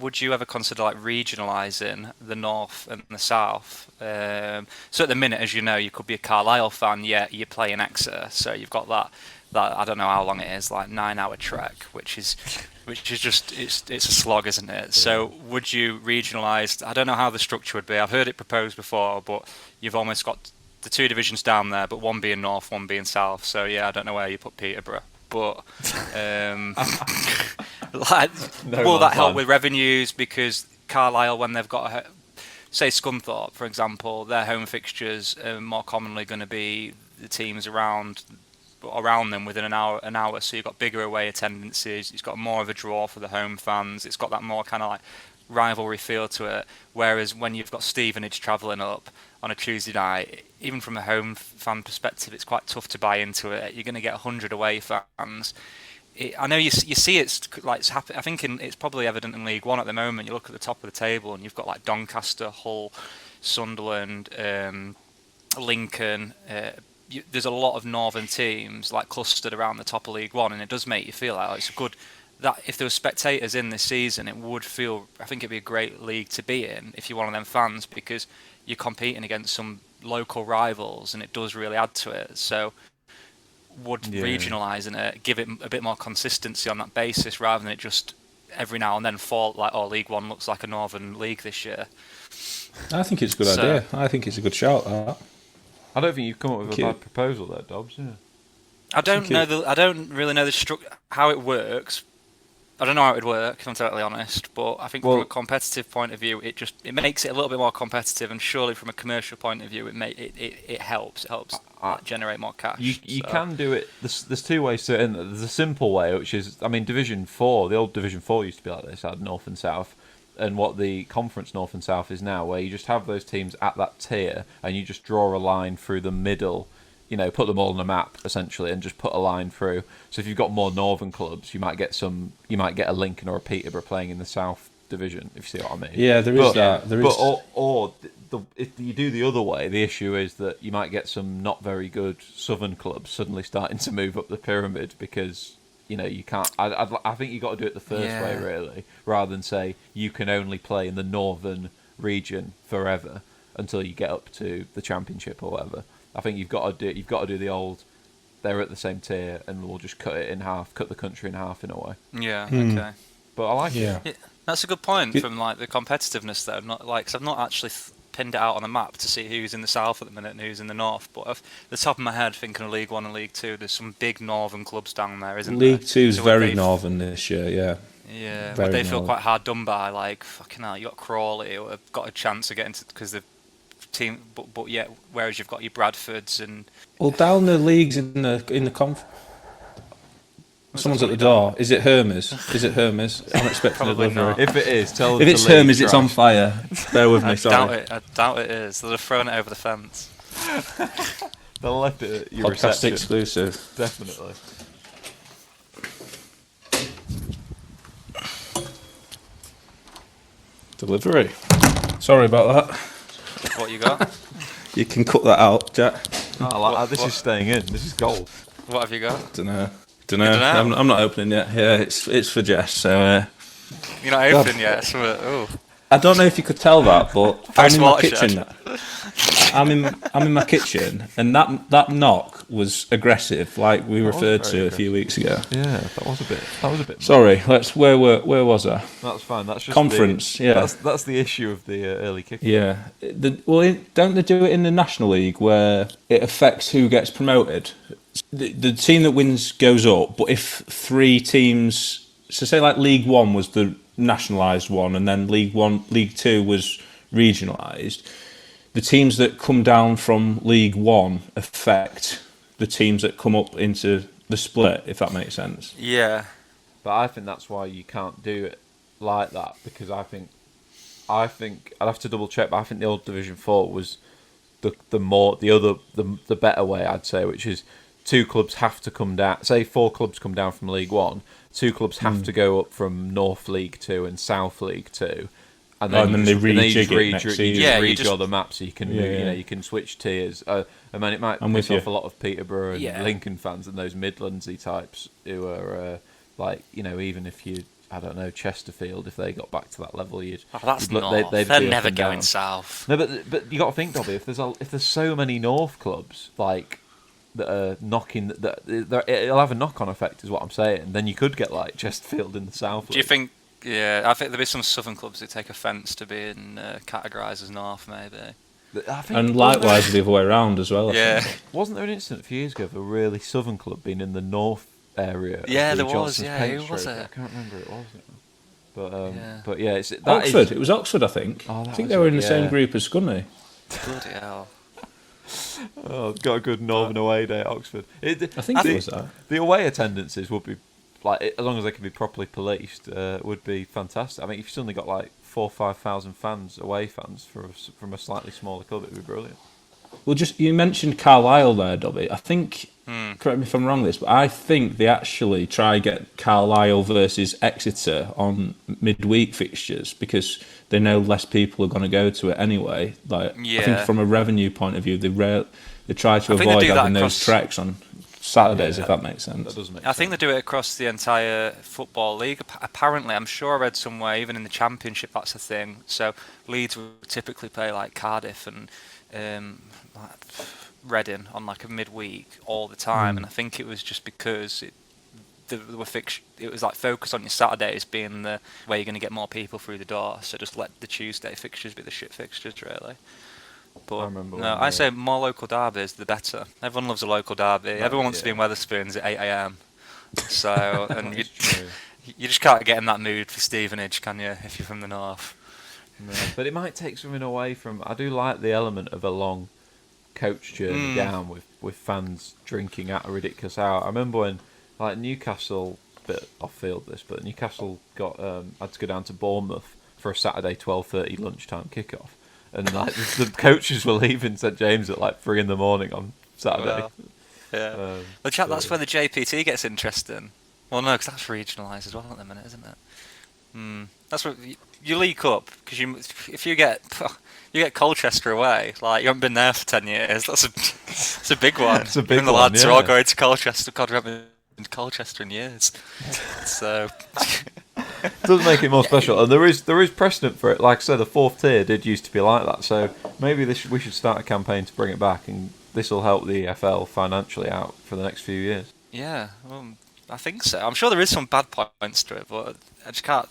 [SPEAKER 4] would you ever consider regionalising the North and the South? So at the minute, as you know, you could be a Carlisle fan, yet you're playing Exeter, so you've got that I don't know how long it is, 9-hour trek, which is just it's a slog, isn't it? So would you regionalise? I don't know how the structure would be. I've heard it proposed before, but you've almost got the 2 divisions down there, but one being North, one being South. So yeah, I don't know where you put Peterborough, but will that help with revenues? Because Carlisle, when they've got say Scunthorpe, for example, their home fixtures are more commonly going to be the teams around them within an hour, so you've got bigger away attendances, it's got more of a draw for the home fans, it's got that more kind of rivalry feel to it, whereas when you've got Stevenage travelling up on a Tuesday night, even from a home fan perspective, it's quite tough to buy into it. You're going to get 100 away fans. I know you see it's like it's happening. I think it's probably evident in League One at the moment. You look at the top of the table and you've got like Doncaster, Hull, Sunderland, Lincoln. There's a lot of northern teams like clustered around the top of League One, and it does make you feel like it's a good. That if there were spectators in this season, it would feel. I think it'd be a great league to be in if you're one of them fans, because you're competing against some local rivals, and it does really add to it. So. Would regionalising it give it a bit more consistency on that basis, rather than it just every now and then fall like, oh, League One looks like a Northern League this year.
[SPEAKER 3] I think it's a good idea. I think it's a good shout. That.
[SPEAKER 2] I don't think you've come up with a bad proposal there, Dobbs. Yeah.
[SPEAKER 4] I don't really know the how it works. I don't know how it would work, if I'm totally honest, but I think from a competitive point of view, it makes it a little bit more competitive, and surely from a commercial point of view, it helps. It helps generate more cash.
[SPEAKER 2] You can do it. There's two ways to it. And there's a simple way, which is, I mean, Division 4, the old Division 4 used to be like this, had North and South, and what the Conference North and South is now, where you just have those teams at that tier, and you just draw a line through the middle. Put them all on a map essentially, and just put a line through. So if you've got more northern clubs, you might get a Lincoln or a Peterborough playing in the South Division, if you see what I mean.
[SPEAKER 3] Yeah, there is that.
[SPEAKER 2] If you do the other way, the issue is that you might get some not very good southern clubs suddenly starting to move up the pyramid, because you can't. I think you got to do it the first way really, rather than say you can only play in the northern region forever until you get up to the Championship or whatever. I think you've got to do the old. They're at the same tier, and we'll just cut the country in half in a way.
[SPEAKER 4] Yeah. Okay.
[SPEAKER 2] But I like it.
[SPEAKER 4] Yeah, that's a good point from like the competitiveness though. Not like, cause I've not actually pinned it out on a map to see who's in the south at the minute and who's in the north. But off the top of my head, thinking of League One and League Two, there's some big northern clubs down there, isn't there?
[SPEAKER 3] League Two's very northern this year. Yeah.
[SPEAKER 4] Yeah, but they feel quite hard done by. Like fucking hell, you got Crawley who have got a chance of getting to, because the team, but yet, whereas you've got your Bradfords and
[SPEAKER 3] down the leagues in the conf. Someone's at the door. Is it Hermes? I'm expecting a delivery.
[SPEAKER 2] If it is, tell them.
[SPEAKER 3] If it's Hermes, it's on fire. Bear with me. Sorry.
[SPEAKER 4] I doubt it is. They'll have thrown it over the fence.
[SPEAKER 2] They'll left it at your
[SPEAKER 3] podcast
[SPEAKER 2] reception.
[SPEAKER 3] Exclusive.
[SPEAKER 2] Definitely.
[SPEAKER 3] Delivery. Sorry about that.
[SPEAKER 4] What you got?
[SPEAKER 3] You can cut that out, Jack.
[SPEAKER 2] This is staying in. This is gold.
[SPEAKER 4] What have you got?
[SPEAKER 3] Don't know. I'm not opening yet. Yeah, it's for Jess. So
[SPEAKER 4] you're not opening yet. Oh.
[SPEAKER 3] I don't know if you could tell that, but I'm in my kitchen. I'm in my kitchen, and that knock was aggressive, like we referred to a few weeks ago.
[SPEAKER 2] Yeah, that was a bit.
[SPEAKER 3] Sorry, where was I?
[SPEAKER 2] That's fine. That's just
[SPEAKER 3] conference.
[SPEAKER 2] That's the issue of the early kick.
[SPEAKER 3] Yeah. Don't they do it in the National League where it affects who gets promoted? The team that wins goes up, but if three teams, so say like League One was the nationalised one, and then League Two was regionalised, the teams that come down from League One affect the teams that come up into the split, if that makes sense.
[SPEAKER 4] Yeah.
[SPEAKER 2] But I think that's why you can't do it like that, because I think I'd have to double check, but I think the old Division 4 was the better way, I'd say, which is 2 clubs have to come down. Say 4 clubs come down from League 1, 2 clubs have to go up from North League 2 and South League 2. And then
[SPEAKER 3] they rejig it next season.
[SPEAKER 2] You redraw the map so you can you can switch tiers. I mean, it might piss off a lot of Peterborough and Lincoln fans and those Midlandsy types who are even if you, I don't know, Chesterfield, if they got back to that level,
[SPEAKER 4] they're never going south.
[SPEAKER 2] No, but you got to think, Dobby, if there's so many North clubs like that are knocking, it'll have a knock-on effect, is what I'm saying. Then you could get like Chesterfield in the South.
[SPEAKER 4] Do you think? Yeah, I think there'll be some southern clubs that take offence to being categorised as North, maybe.
[SPEAKER 3] And likewise the other way around as well.
[SPEAKER 4] Yeah.
[SPEAKER 2] Wasn't there an incident a few years ago of a really southern club being in the North area?
[SPEAKER 4] Yeah, there was. Yeah, who was it?
[SPEAKER 2] I can't remember who it was. But yeah, it's
[SPEAKER 3] Oxford. It was Oxford, I think. I think they were in the same group as Scunny.
[SPEAKER 4] Bloody hell.
[SPEAKER 2] Oh, got a good Northern away day at Oxford.
[SPEAKER 3] I think it was that.
[SPEAKER 2] The away attendances would be, like, as long as they can be properly policed, would be fantastic. I mean, if you suddenly got like 4,000 or 5,000 fans, away fans from a slightly smaller club, it would be brilliant.
[SPEAKER 3] Well, you mentioned Carlisle there, Dobby. I think correct me if I'm wrong this, but I think they actually try get Carlisle versus Exeter on midweek fixtures because they know less people are going to go to it anyway. I think from a revenue point of view, they try to avoid having those treks on Saturdays, if that makes sense.
[SPEAKER 2] That does make sense.
[SPEAKER 4] I think they do it across the entire football league. Apparently, I'm sure I read somewhere, even in the Championship, that's a thing. So Leeds would typically play like Cardiff and Reading on like a midweek all the time, and I think it was just because it was like focus on your Saturdays being the way you're going to get more people through the door. So just let the Tuesday fixtures be the shit fixtures, really. But I say more local derbies, the better. Everyone loves a local derby. Everyone wants to be in Wetherspoons at 8 a.m. So, and you just can't get in that mood for Stevenage, can you, if you're from the north?
[SPEAKER 2] No, but it might take something away from... I do like the element of a long coach journey down with fans drinking at a ridiculous hour. I remember when, like, Newcastle, bit off field this, but Newcastle had to go down to Bournemouth for a Saturday 12:30 lunchtime kickoff. And like the coaches were leaving St James at like 3 a.m. on Saturday.
[SPEAKER 4] Well, that's where the JPT gets interesting. Well, no, because that's regionalised as well at the minute, isn't it? That's what you leak up because if you get Colchester away, like you haven't been there for 10 years. That's a big one.
[SPEAKER 2] It's a big one.
[SPEAKER 4] The lads are all going to Colchester. God, we haven't been to Colchester in years. So.
[SPEAKER 2] It does make it more special, and there is precedent for it. Like I said, the fourth tier did used to be like that, so maybe we should start a campaign to bring it back, and this will help the EFL financially out for the next few years.
[SPEAKER 4] Yeah, I think so. I'm sure there is some bad points to it, but I just can't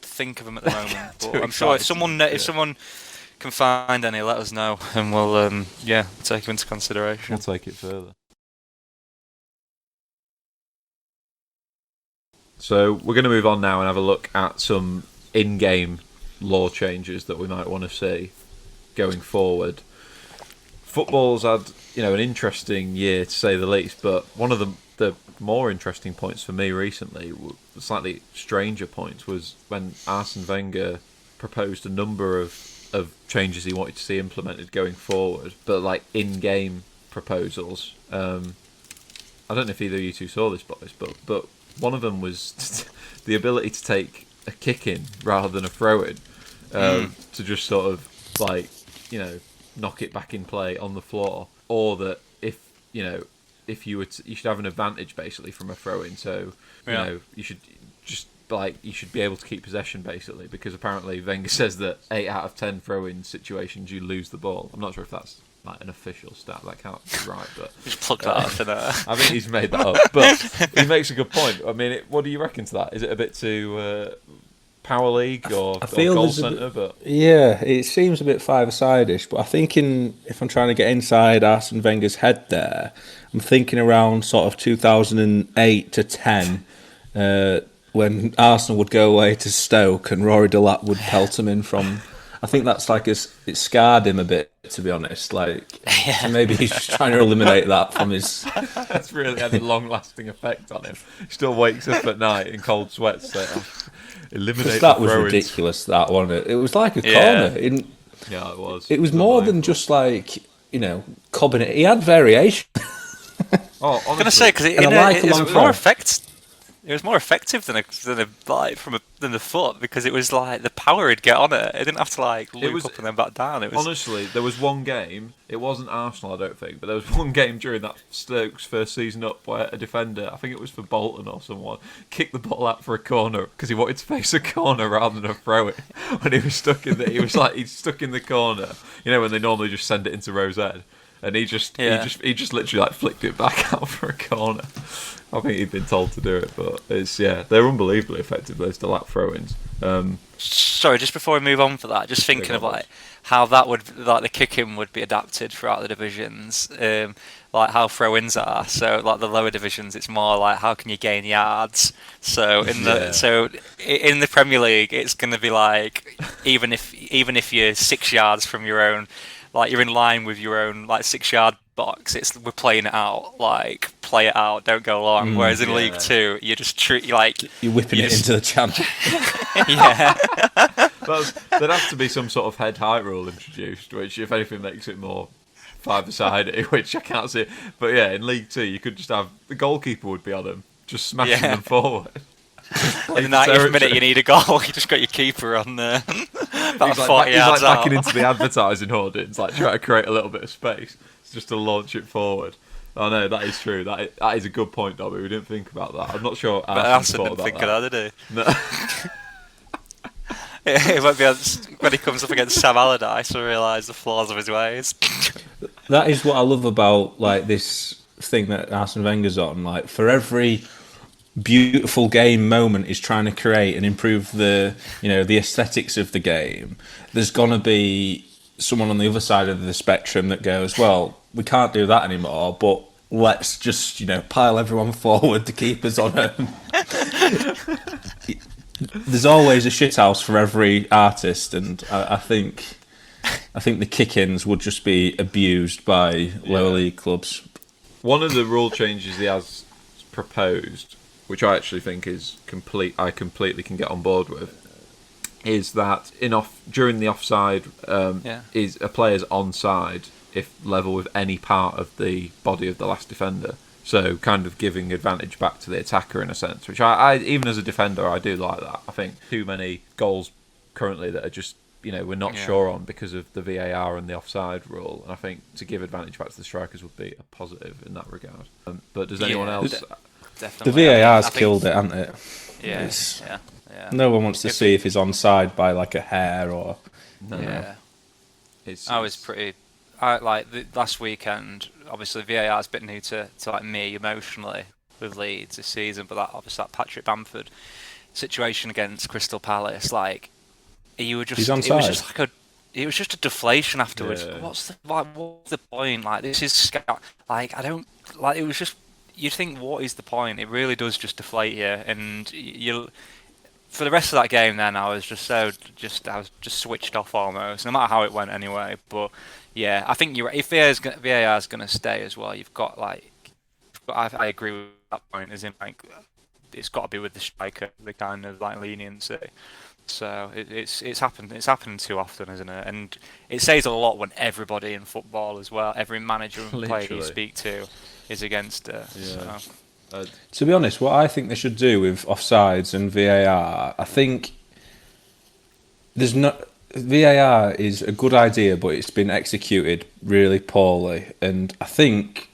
[SPEAKER 4] think of them at the moment. But I'm sure if someone can find any, let us know, and we'll take them into consideration.
[SPEAKER 2] We'll take it further. So we're going to move on now and have a look at some in-game law changes that we might want to see going forward. Football's had, an interesting year to say the least, but one of the more interesting points for me recently, slightly stranger points, was when Arsene Wenger proposed a number of changes he wanted to see implemented going forward, but like in-game proposals. I don't know if either of you two saw this, boys, but one of them was the ability to take a kick in rather than a throw in, to just sort of knock it back in play on the floor, or that if you should have an advantage basically from a throw in, so you should be able to keep possession basically, because apparently Wenger says that 8 out of 10 throw in situations you lose the ball. I'm not sure if that's like an official stat, that can't be right, but
[SPEAKER 4] just plug that up in there.
[SPEAKER 2] I think he's made that up, but he makes a good point. I mean, what do you reckon to that? Is it a bit too power league or goal centre? But
[SPEAKER 3] yeah, it seems a bit five-a-side-ish, but I think if I'm trying to get inside Arsene Wenger's head there, I'm thinking around sort of 2008 to 10, when Arsenal would go away to Stoke and Rory Delap would pelt him in from... I think that's it scarred him a bit, to be honest. So maybe he's just trying to eliminate that from his...
[SPEAKER 2] That's really had a long-lasting effect on him. He still wakes up at night in cold sweats. Eliminate
[SPEAKER 3] that was ridiculous, that, wasn't it? It was like a corner.
[SPEAKER 2] Yeah, it was.
[SPEAKER 3] It was more than just cobbing it. He had variation.
[SPEAKER 2] Oh, honestly.
[SPEAKER 4] I'm going to say, because it was more effective. It was more effective than the foot, because it was like the power he'd get on it. It didn't have to loop up and then back down. It was...
[SPEAKER 2] Honestly, there was one game. It wasn't Arsenal, I don't think, but there was one game during that Stoke's first season up where a defender, I think it was for Bolton or someone, kicked the ball out for a corner because he wanted to face a corner rather than a throw it. When he was stuck in he's stuck in the corner. When they normally just send it into Rosette, and he just literally flicked it back out for a corner. I think he'd been told to do it, but they're unbelievably effective, those Delap throw-ins.
[SPEAKER 4] Sorry, just before we move on for that, just thinking of how that would the kick-in would be adapted throughout the divisions, how throw-ins are. So the lower divisions, it's more how can you gain yards. So in the Premier League, it's going to be even if you're 6 yards from your own, you're in line with your own 6 yard box, we're playing it out, play it out, don't go long. Whereas in League Two, you just treat
[SPEAKER 3] you're whipping it into the channel.
[SPEAKER 4] Yeah.
[SPEAKER 2] There'd have to be some sort of head height rule introduced, which if anything makes it more five-a-side, which I can't see. But yeah, in League Two, you could just have the goalkeeper would be on him, just smashing them forward.
[SPEAKER 4] In the 90th minute, you need a goal. You just got your keeper on there. About 40 yards out.
[SPEAKER 2] Backing into the advertising hoardings, like trying to create a little bit of space, just to launch it forward. Oh no, that is true. That is a good point, Dobby. We didn't think about that. I'm not sure.
[SPEAKER 4] But Arsene didn't think of that, did he? No. It won't be when he comes up against Sam Allardyce to realise the flaws of his ways.
[SPEAKER 3] That is what I love about like this thing that Arsene Wenger's on. Like for every beautiful game moment he's trying to create and improve the aesthetics of the game, there's gonna be someone on the other side of the spectrum that goes, well, we can't do that anymore, but let's just pile everyone forward to keep us on them. There's always a shithouse for every artist, and I think the kick-ins would just be abused by lower league clubs. One
[SPEAKER 2] of the rule changes he has proposed, which I actually think is I completely can get on board with, is that during the offside is a player's onside if level with any part of the body of the last defender. So kind of giving advantage back to the attacker in a sense, which I even as a defender I do like that. I think too many goals currently that are just we're not sure on because of the VAR and the offside rule, and I think to give advantage back to the strikers would be a positive in that regard. But does anyone else?
[SPEAKER 3] Definitely. The VAR's killed it, hasn't it?
[SPEAKER 4] Yeah.
[SPEAKER 3] No one wants to see if he's onside by like a hair or.
[SPEAKER 2] No.
[SPEAKER 4] Last weekend. Obviously, VAR is a bit new to like me emotionally with Leeds this season, but that Patrick Bamford situation against Crystal Palace, like he's onside. It was just a deflation afterwards.
[SPEAKER 2] Yeah.
[SPEAKER 4] What's the point? Like this is like I don't like. It was just you'd think what is the point? It really does just deflate you, and you. For the rest of that game, then I was just switched off almost, no matter how it went anyway. But yeah, I think if VAR is going to stay as well, you've got I agree with that point. As in, like, it's got to be with the striker, the kind of like leniency. So it's happened too often, isn't it? And it says a lot when everybody in football as well, every manager and player you speak to, is against it.
[SPEAKER 2] Yeah.
[SPEAKER 4] So.
[SPEAKER 3] To be honest, what I think they should do with offsides and VAR, I think VAR is a good idea, but it's been executed really poorly. And I think,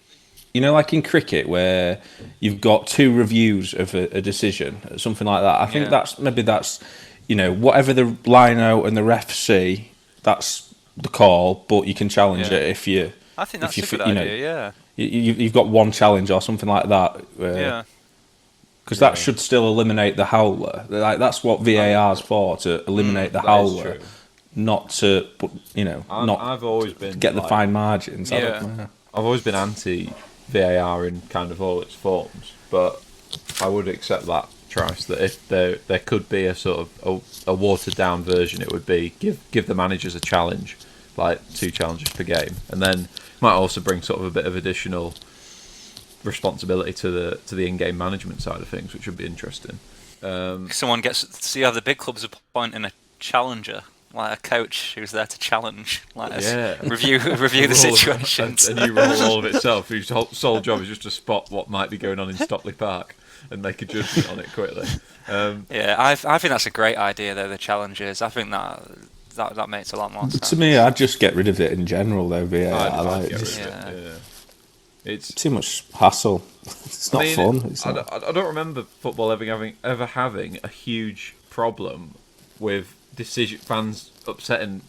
[SPEAKER 3] like in cricket where you've got two reviews of a decision, something like that. I think that's whatever the lino and the ref see, that's the call, but you can challenge it if you.
[SPEAKER 4] I think that's a good idea. Yeah.
[SPEAKER 3] You've got one challenge or something like that. Because that should still eliminate the howler. Like that's what VAR's for, to eliminate the howler, not to
[SPEAKER 2] I've always been
[SPEAKER 3] get the fine margins.
[SPEAKER 2] I've always been anti VAR in kind of all its forms, but I would accept that, Trice, that if there could be a sort of a watered down version, it would be give the managers a challenge, like 2 challenges per game, and then might also bring sort of a bit of additional responsibility to the in-game management side of things, which would be interesting.
[SPEAKER 4] Someone gets to see how the big clubs are appointing a challenger, like a coach who's there to challenge, review the situations.
[SPEAKER 2] A new role all of itself, whose sole job is just to spot what might be going on in Stockley Park and make a judgment on it quickly.
[SPEAKER 4] I think that's a great idea though, the challengers. I think that makes a lot more sense.
[SPEAKER 3] To me, I'd just get rid of it in general, though. VAR,
[SPEAKER 2] it's
[SPEAKER 3] too much hassle. It's not fun.
[SPEAKER 2] I don't remember football ever having a huge problem with fans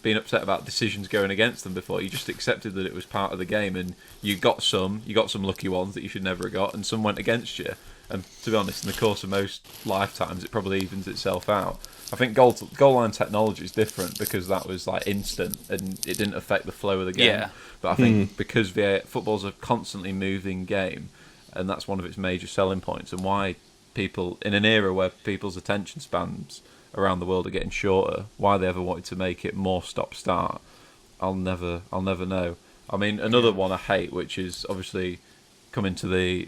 [SPEAKER 2] being upset about decisions going against them before. You just accepted that it was part of the game, and you got some lucky ones that you should never have got, and some went against you. And to be honest, in the course of most lifetimes, it probably evens itself out. I think goal line technology is different because that was like instant and it didn't affect the flow of the game.
[SPEAKER 4] Yeah.
[SPEAKER 2] But I think because football's a constantly moving game, and that's one of its major selling points, and why people, in an era where people's attention spans around the world are getting shorter, why they ever wanted to make it more stop-start, I'll never know. I mean, another one I hate, which is obviously come into the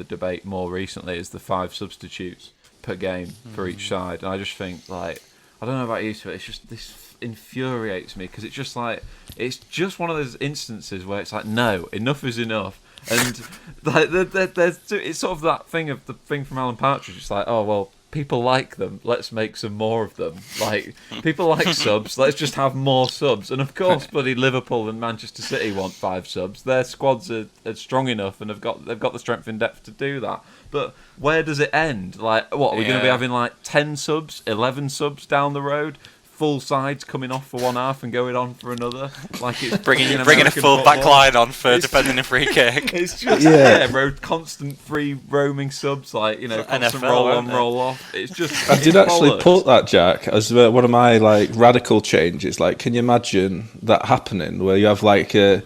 [SPEAKER 2] debate more recently, is the 5 substitutes per game for each side, and I just think, like, I don't know about you two, it's just this infuriates me because it's just one of those instances where it's like, no, enough is enough. And like it's sort of that thing of the thing from Alan Partridge. It's like, oh well, people like them. Let's make some more of them. Like people like subs. Let's just have more subs. And of course, bloody Liverpool and Manchester City want 5 subs. Their squads are strong enough and they've got the strength in depth to do that. But where does it end? Like, what are we going to be having like 10 subs, 11 subs down the road? Full sides coming off for one half and going on for another, like it's bringing
[SPEAKER 4] a full back line on for defending a free kick.
[SPEAKER 2] It's just constant free roaming subs, like constant NFL, roll on, roll off. It's just.
[SPEAKER 3] I did actually put that, Jack, as one of my like radical changes. Like, can you imagine that happening where you have like a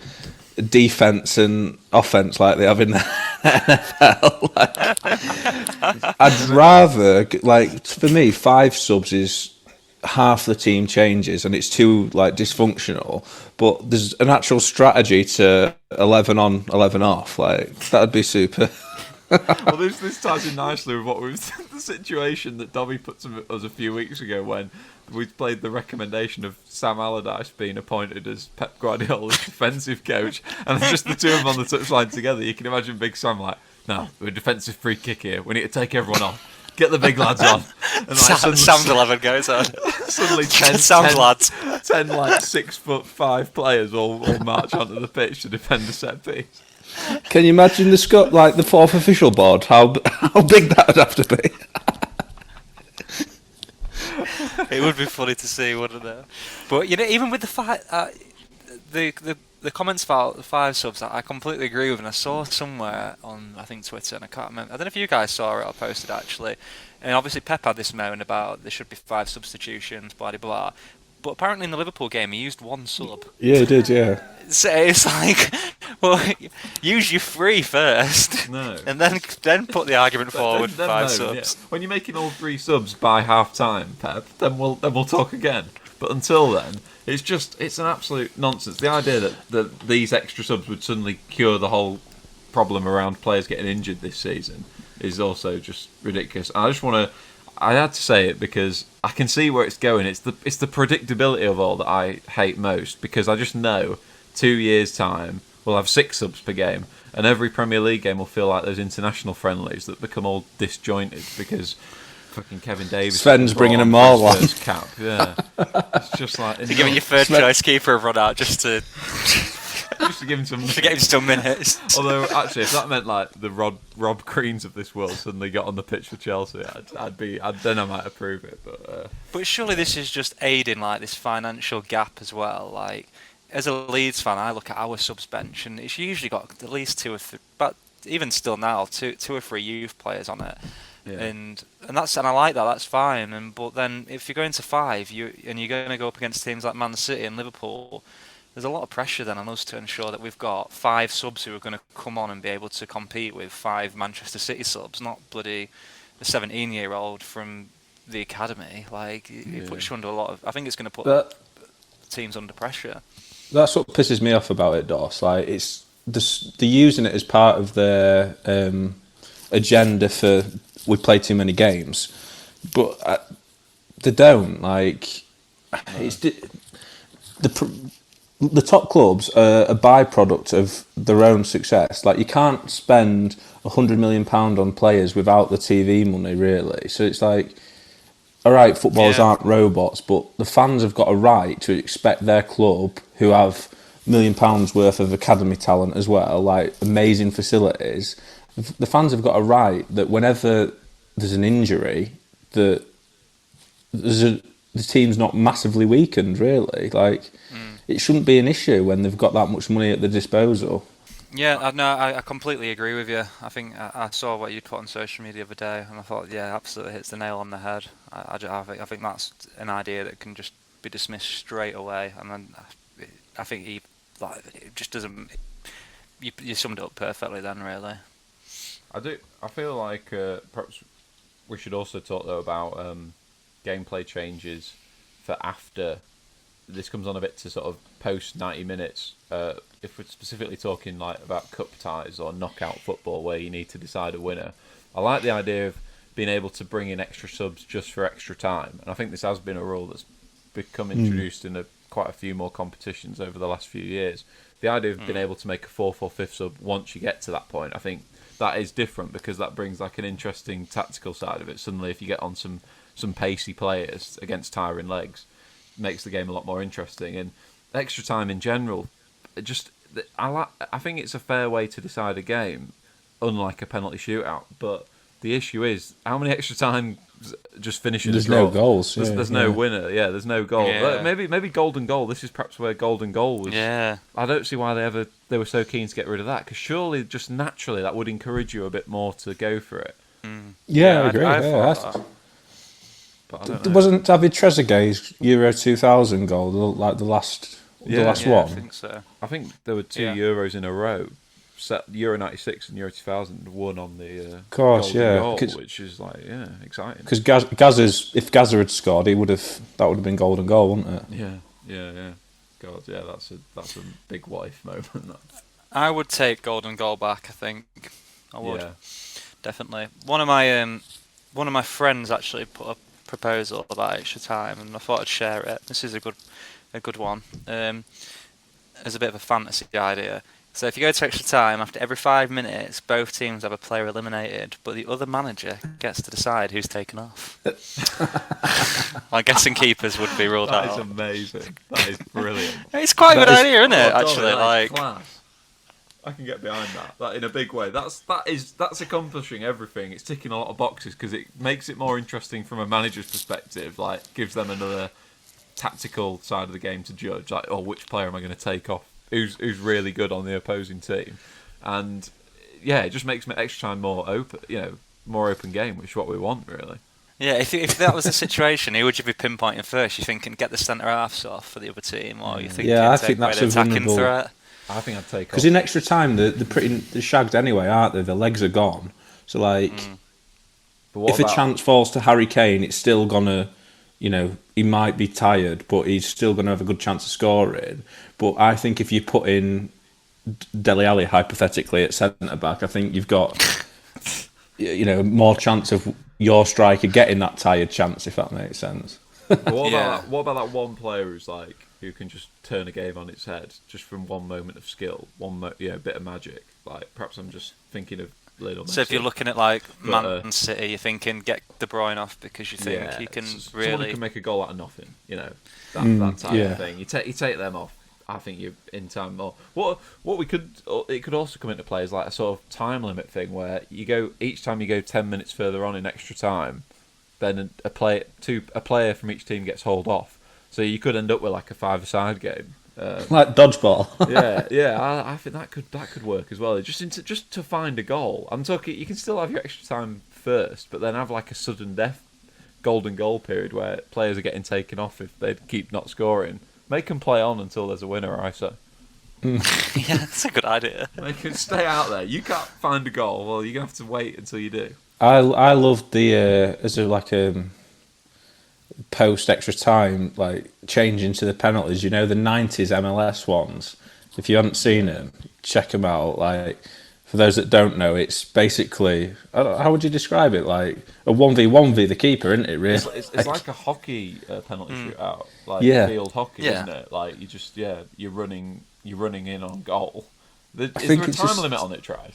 [SPEAKER 3] defense and offense like they have in the NFL? I'd rather, like, for me, 5 subs is half the team changes and it's too like dysfunctional, but there's an actual strategy to 11 on 11 off. Like, that'd be super.
[SPEAKER 2] Well, this ties in nicely with what was the situation that Dobby put to us a few weeks ago when we played the recommendation of Sam Allardyce being appointed as Pep Guardiola's defensive coach, and just the two of them on the touchline together. You can imagine Big Sam like, no, we're a defensive free kick here, we need to take everyone off. Get the big lads on. And like,
[SPEAKER 4] Sam's 11 goes on.
[SPEAKER 2] Suddenly 10
[SPEAKER 4] lads.
[SPEAKER 2] 10 like 6'5" players all march onto the pitch to defend a set piece.
[SPEAKER 3] Can you imagine the fourth official board? How big that would have to be?
[SPEAKER 4] It would be funny to see, wouldn't it? But even with the comments about the 5 subs, I completely agree with, and I saw somewhere on, I think, Twitter, and I can't remember. I don't know if you guys saw it or posted actually. And obviously Pep had this moan about there should be 5 substitutions, blah blah blah. But apparently in the Liverpool game he used 1 sub.
[SPEAKER 3] Yeah, he did. Yeah.
[SPEAKER 4] So it's like, well, use your 3 first, and then put the argument forward for 5 subs.
[SPEAKER 2] Yeah. When you're making all 3 subs by half time, Pep, then we'll talk again. But until then, it's an absolute nonsense. The idea that these extra subs would suddenly cure the whole problem around players getting injured this season is also just ridiculous. I had to say it because I can see where it's going. It's the predictability of all that I hate most, because I just know 2 years' time we'll have 6 subs per game, and every Premier League game will feel like those international friendlies that become all disjointed because fucking Kevin Davis.
[SPEAKER 3] Sven's bringing them all on.
[SPEAKER 2] Cap, yeah. It's just like
[SPEAKER 4] to give it your third choice keeper a run out just to
[SPEAKER 2] give him some.
[SPEAKER 4] To get him some minutes.
[SPEAKER 2] Although actually, if that meant like the Rob Creans of this world suddenly got on the pitch for Chelsea, then I might approve it.
[SPEAKER 4] But surely this is just aiding like this financial gap as well. Like, as a Leeds fan, I look at our subs bench and it's usually got at least 2 or 3, but even still now, 2 or 3 youth players on it. Yeah. And I like that. That's fine. But then if you're going to 5, you're going to go up against teams like Man City and Liverpool, there's a lot of pressure then on us to ensure that we've got 5 subs who are going to come on and be able to compete with 5 Manchester City subs, not bloody the 17-year-old from the academy. Like, it puts you under a lot of. I think it's going to put teams under pressure.
[SPEAKER 3] That's what pisses me off about it, Doss. Like, it's they're using it as part of their agenda for. We play too many games, but they don't. Like, it's the top clubs are a byproduct of their own success. Like, you can't spend £100 million on players without the TV money, really. So it's like, all right, footballers aren't robots, but the fans have got a right to expect their club, who have £1 million worth of academy talent as well, like amazing facilities. The fans have got a right that whenever there's an injury, that the team's not massively weakened, really. Like, it shouldn't be an issue when they've got that much money at their disposal.
[SPEAKER 4] Yeah, no, I completely agree with you. I think I saw what you put on social media the other day, and I thought, yeah, absolutely hits the nail on the head. I think that's an idea that can just be dismissed straight away, and then I think it just doesn't. You summed it up perfectly then, really.
[SPEAKER 2] I feel like perhaps we should also talk though about gameplay changes for after. This comes on a bit to sort of post 90 minutes. If we're specifically talking like about cup ties or knockout football where you need to decide a winner, I like the idea of being able to bring in extra subs just for extra time. And I think this has been a rule that's become introduced in quite a few more competitions over the last few years. The idea of being able to make a 4-4-5 sub once you get to that point, I think that is different because that brings like an interesting tactical side of it. Suddenly, if you get on some pacey players against tiring legs, it makes the game a lot more interesting. And extra time in general, I think it's a fair way to decide a game, unlike a penalty shootout. But the issue is how many extra time just finishing.
[SPEAKER 3] There's no goals.
[SPEAKER 2] There's no winner. Yeah, there's no goal.
[SPEAKER 4] Yeah.
[SPEAKER 2] Maybe golden goal. This is perhaps where golden goal was.
[SPEAKER 4] Yeah.
[SPEAKER 2] I don't see why they were so keen to get rid of that, because surely just naturally that would encourage you a bit more to go for it.
[SPEAKER 3] Yeah, I agree.
[SPEAKER 2] But I don't know.
[SPEAKER 3] Wasn't David Trezeguet's Euro 2000 goal like the last one?
[SPEAKER 4] I think so.
[SPEAKER 2] I think there were 2 Euros in a row. Set Euro 96 and Euro 2000 won on the goal, which is like exciting.
[SPEAKER 3] Because if Gaza had scored, that would have been golden goal, wouldn't it?
[SPEAKER 2] Yeah. God, yeah, that's a big what if moment. That.
[SPEAKER 4] I would take golden goal back. I think I would definitely. One of my friends actually put a proposal about extra time, and I thought I'd share it. This is a good one. As a bit of a fantasy idea. So if you go to extra time, after every 5 minutes, both teams have a player eliminated, but the other manager gets to decide who's taken off. I'm guessing keepers would be ruled out.
[SPEAKER 2] That is amazing. That is brilliant.
[SPEAKER 4] It's quite a good idea, isn't it? Actually,
[SPEAKER 2] class. I can get behind that in a big way. That's accomplishing everything. It's ticking a lot of boxes because it makes it more interesting from a manager's perspective. Like, gives them another tactical side of the game to judge. Like, which player am I going to take off? Who's really good on the opposing team, and it just makes extra time more open, more open game, which is what we want really.
[SPEAKER 4] Yeah, if that was the situation, who would you be pinpointing first? You thinking get the centre halves off for the other team, or you think
[SPEAKER 3] I think that's a
[SPEAKER 4] attacking threat?
[SPEAKER 2] I think I'd take
[SPEAKER 3] because in extra time they're shagged anyway, aren't they? The legs are gone, so if a chance falls to Harry Kane, it's still gonna. He might be tired, but he's still going to have a good chance of scoring. But I think if you put in Dele Alli, hypothetically, at centre-back, I think you've got more chance of your striker getting that tired chance, if that makes sense.
[SPEAKER 2] What about that one player who can just turn a game on its head, just from one moment of skill, bit of magic? Like, perhaps I'm just thinking of Lionel Messi.
[SPEAKER 4] So if you're looking at Man City, you're thinking get De Bruyne off because you think he can really.
[SPEAKER 2] Someone who can make a goal out of nothing, that type of thing. You take them off. I think you're in time more. What it could also come into play is like a sort of time limit thing where each time you go 10 minutes further on in extra time, then a player from each team gets hauled off. So you could end up with like a 5-a-side game.
[SPEAKER 3] Like dodgeball.
[SPEAKER 2] I think that could work as well. Just to find a goal. I'm talking. You can still have your extra time first, but then have like a sudden death golden goal period where players are getting taken off if they keep not scoring. Make them play on until there's a winner. I say.
[SPEAKER 4] Yeah, that's a good idea.
[SPEAKER 2] They can stay out there. You can't find a goal. Well, you're gonna have to wait until you do.
[SPEAKER 3] I loved the post extra time, changing to the penalties. The 90s MLS ones. If you haven't seen them, check them out. For those that don't know, it's basically, how would you describe it? Like a 1v1v the keeper, isn't it? Really,
[SPEAKER 2] it's like a hockey penalty shootout, field hockey, isn't it? Like you just you're running in on goal. Is there a time limit on it, Tries?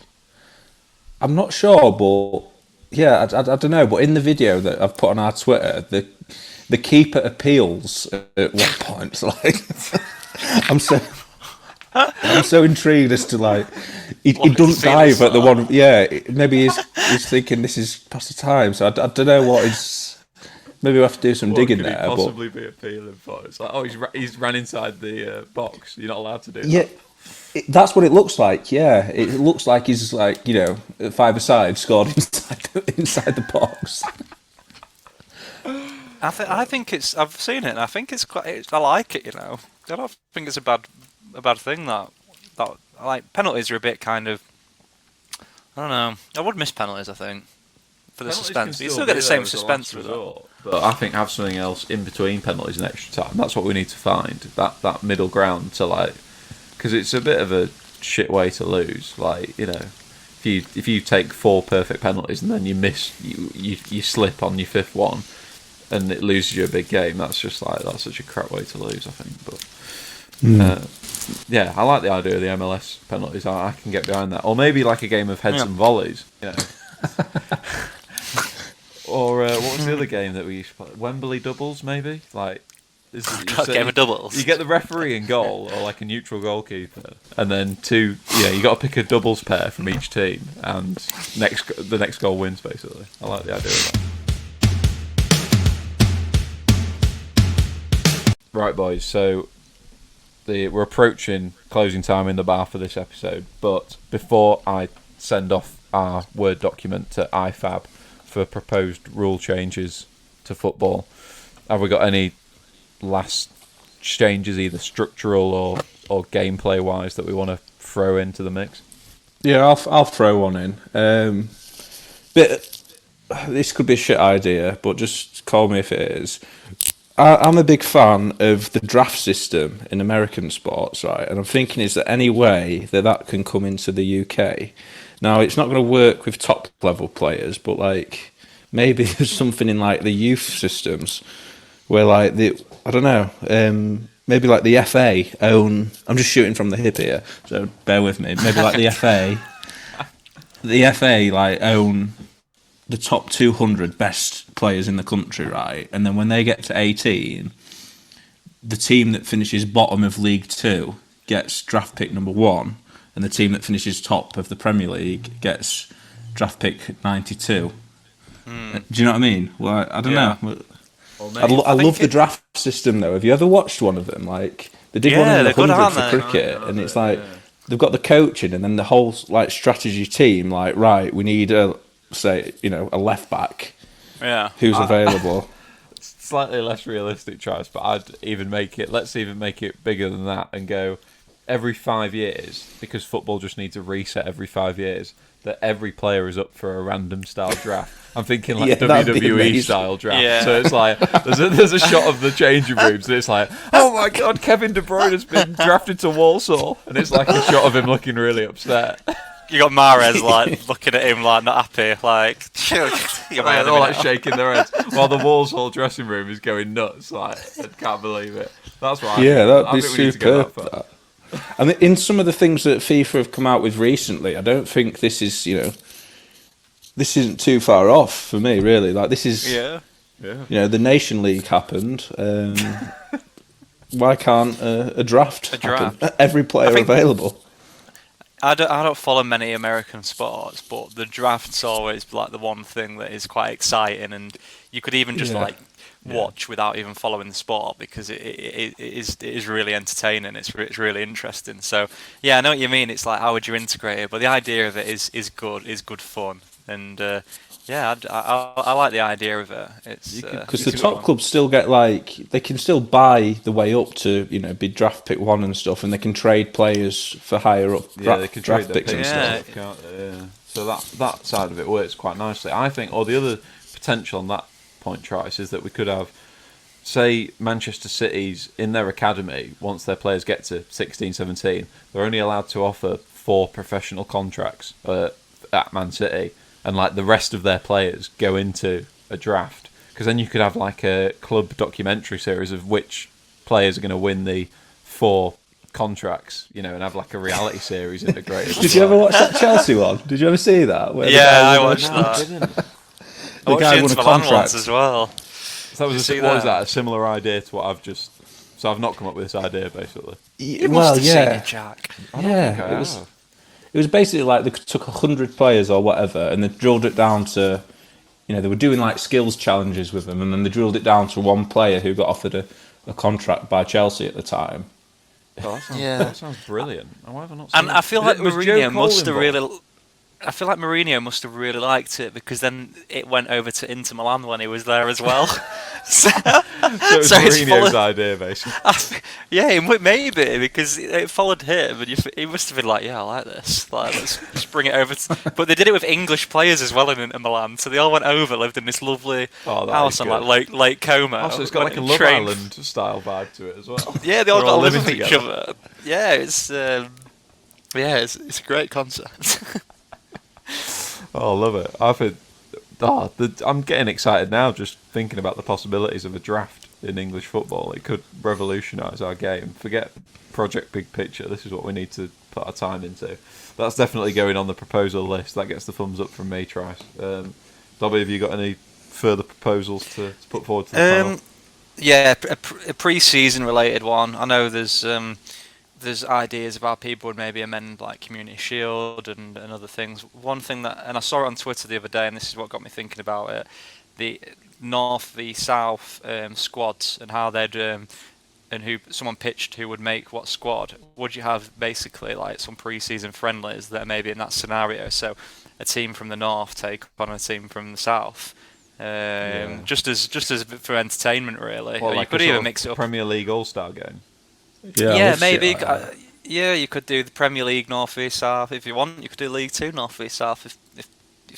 [SPEAKER 3] I'm not sure, but I don't know. But in the video that I've put on our Twitter, the keeper appeals at one point. I'm so intrigued as to he doesn't dive at the one. Yeah, maybe he's thinking this is past the time. So I don't know what is. Maybe we have to do some digging there.
[SPEAKER 2] What could he possibly be appealing for? It's he's ran inside the box. You're not allowed to do that.
[SPEAKER 3] Yeah, that's what it looks like. Yeah, it looks like he's at 5-a-side scored inside the box.
[SPEAKER 4] I think it's. I've seen it, and I think it's quite. I like it. I don't think it's a bad thing that penalties are a bit kind of. I don't know. I would miss penalties. I think for the suspense. You still get the same suspense with it.
[SPEAKER 2] But I think have something else in between penalties and extra time. That's what we need to find. That middle ground to because it's a bit of a shit way to lose. If you take 4 perfect penalties and then you miss, you slip on your 5th one. and it loses you a big game, that's such a crap way to lose, I think. But yeah, I like the idea of the MLS penalties. I can get behind that, or maybe like a game of heads and volleys. Or what was the other game that we used to play? Wembley doubles, maybe. Like,
[SPEAKER 4] game of doubles.
[SPEAKER 2] You get the referee in goal, or like a neutral goalkeeper, and then you got to pick a doubles pair from each team, and the next goal wins. Basically, I like the idea of that. Right, boys. So we're approaching closing time in the bar for this episode, but before I send off our Word document to IFAB for proposed rule changes to football, have we got any last changes, either structural or gameplay wise, that we want to throw into the mix?
[SPEAKER 3] Yeah, I'll throw one in. This could be a shit idea, but just call me if it is. I'm a big fan of the draft system in American sports, right? And I'm thinking, is there any way that can come into the UK? Now, it's not going to work with top level players, but like maybe there's something in like the youth systems where like I don't know, maybe like the FA own. I'm just shooting from the hip here, so bear with me. Maybe like the FA like own the top 200 best players in the country, right? And then when they get to 18, the team that finishes bottom of League 2 gets draft pick number 1, and the team that finishes top of the Premier League gets draft pick 92. Do you know what I mean? Well, I don't know. I love the draft system, though. Have you ever watched one of them? Like, they did one in the 100 for cricket, and it's like they've got the coaching and then the whole like strategy team. Like, right, we need a left back.
[SPEAKER 4] Yeah.
[SPEAKER 3] Who's available?
[SPEAKER 2] Slightly less realistic choice, but let's even make it bigger than that and go every 5 years, because football just needs a reset every 5 years, that every player is up for a random style draft. I'm thinking like WWE style draft. Yeah. So it's like there's a shot of the changing rooms and it's like, oh my god, Kevin De Bruyne has been drafted to Walsall, and it's like a shot of him looking really upset.
[SPEAKER 4] You got Mahrez like looking at him like not happy, like
[SPEAKER 2] they're all like shaking their heads while the Walsall dressing room is going nuts. Like, I can't believe it. That's what.
[SPEAKER 3] That'd be superb. And in some of the things that FIFA have come out with recently, I don't think this isn't too far off for me, really. Like, this is, the Nation League happened. Why can't a draft happen? Every player available.
[SPEAKER 4] I don't follow many American sports, but the draft's always like the one thing that is quite exciting, and you could even just watch without even following the sport, because it is really entertaining. It's really interesting. So yeah, I know what you mean. It's like, how would you integrate it? But the idea of it is good fun, and I like the idea of it. It's
[SPEAKER 3] because the top clubs still get they can still buy the way up to be draft pick 1 and stuff, and they can trade players for higher up
[SPEAKER 2] they can
[SPEAKER 3] draft
[SPEAKER 2] trade
[SPEAKER 3] picks and stuff.
[SPEAKER 2] Can't they? Yeah. So that side of it works quite nicely, I think. Or the other potential on that point, Trice, is that we could have, say, Manchester City's in their academy, once their players get to 16, 17, they're only allowed to offer 4 professional contracts at Man City, and like the rest of their players go into a draft, because then you could have like a club documentary series of which players are going to win the 4 contracts, and have like a reality series integrated.
[SPEAKER 3] Did you ever watch that Chelsea one? Did you ever see that?
[SPEAKER 4] I watched that. The guy won a contract
[SPEAKER 3] as
[SPEAKER 4] well.
[SPEAKER 2] So that was a similar idea to what I've just. So I've not come up with this idea, basically.
[SPEAKER 4] You must have seen it, Jack.
[SPEAKER 3] It was basically like they took 100 players or whatever, and they drilled it down to, they were doing like skills challenges with them, and then they drilled it down to one player who got offered a contract by Chelsea at the time.
[SPEAKER 2] Oh, that sounds brilliant. Why have I not seen
[SPEAKER 4] and I feel like Mourinho must have really liked it, because then it went over to Inter Milan when he was there as well.
[SPEAKER 2] so it was Mourinho's idea, basically.
[SPEAKER 4] Maybe, because it followed him, and he must have been like, I like this. Like, let's bring it over. But they did it with English players as well in Inter Milan, so they all went over, lived in this lovely house on like Lake Como.
[SPEAKER 2] Also, it's got like a Love Island style vibe to it as well.
[SPEAKER 4] Yeah, they all got to live with each other. Yeah, it's a great concept.
[SPEAKER 2] Oh, I love it. I think I'm getting excited now just thinking about the possibilities of a draft in English football. It could revolutionise our game. Forget Project Big Picture. This is what we need to put our time into. That's definitely going on the proposal list. That gets the thumbs up from me, Trice. Dobby, have you got any further proposals to put forward to the panel?
[SPEAKER 4] Yeah, a pre-season related one. I know there's ideas about people would maybe amend like Community Shield and other things. One thing that, and I saw it on Twitter the other day, and this is what got me thinking about it: the North v South squads and how they'd and who someone pitched who would make what squad. Would you have basically like some pre-season friendlies that are maybe in that scenario? So a team from the North take on a team from the South. Just as for entertainment, really.
[SPEAKER 2] Well,
[SPEAKER 4] or
[SPEAKER 2] like
[SPEAKER 4] you could even mix it up.
[SPEAKER 2] Premier League All-Star game.
[SPEAKER 4] Yeah, maybe. You could do the Premier League North v South if you want. You could do League 2 North v South if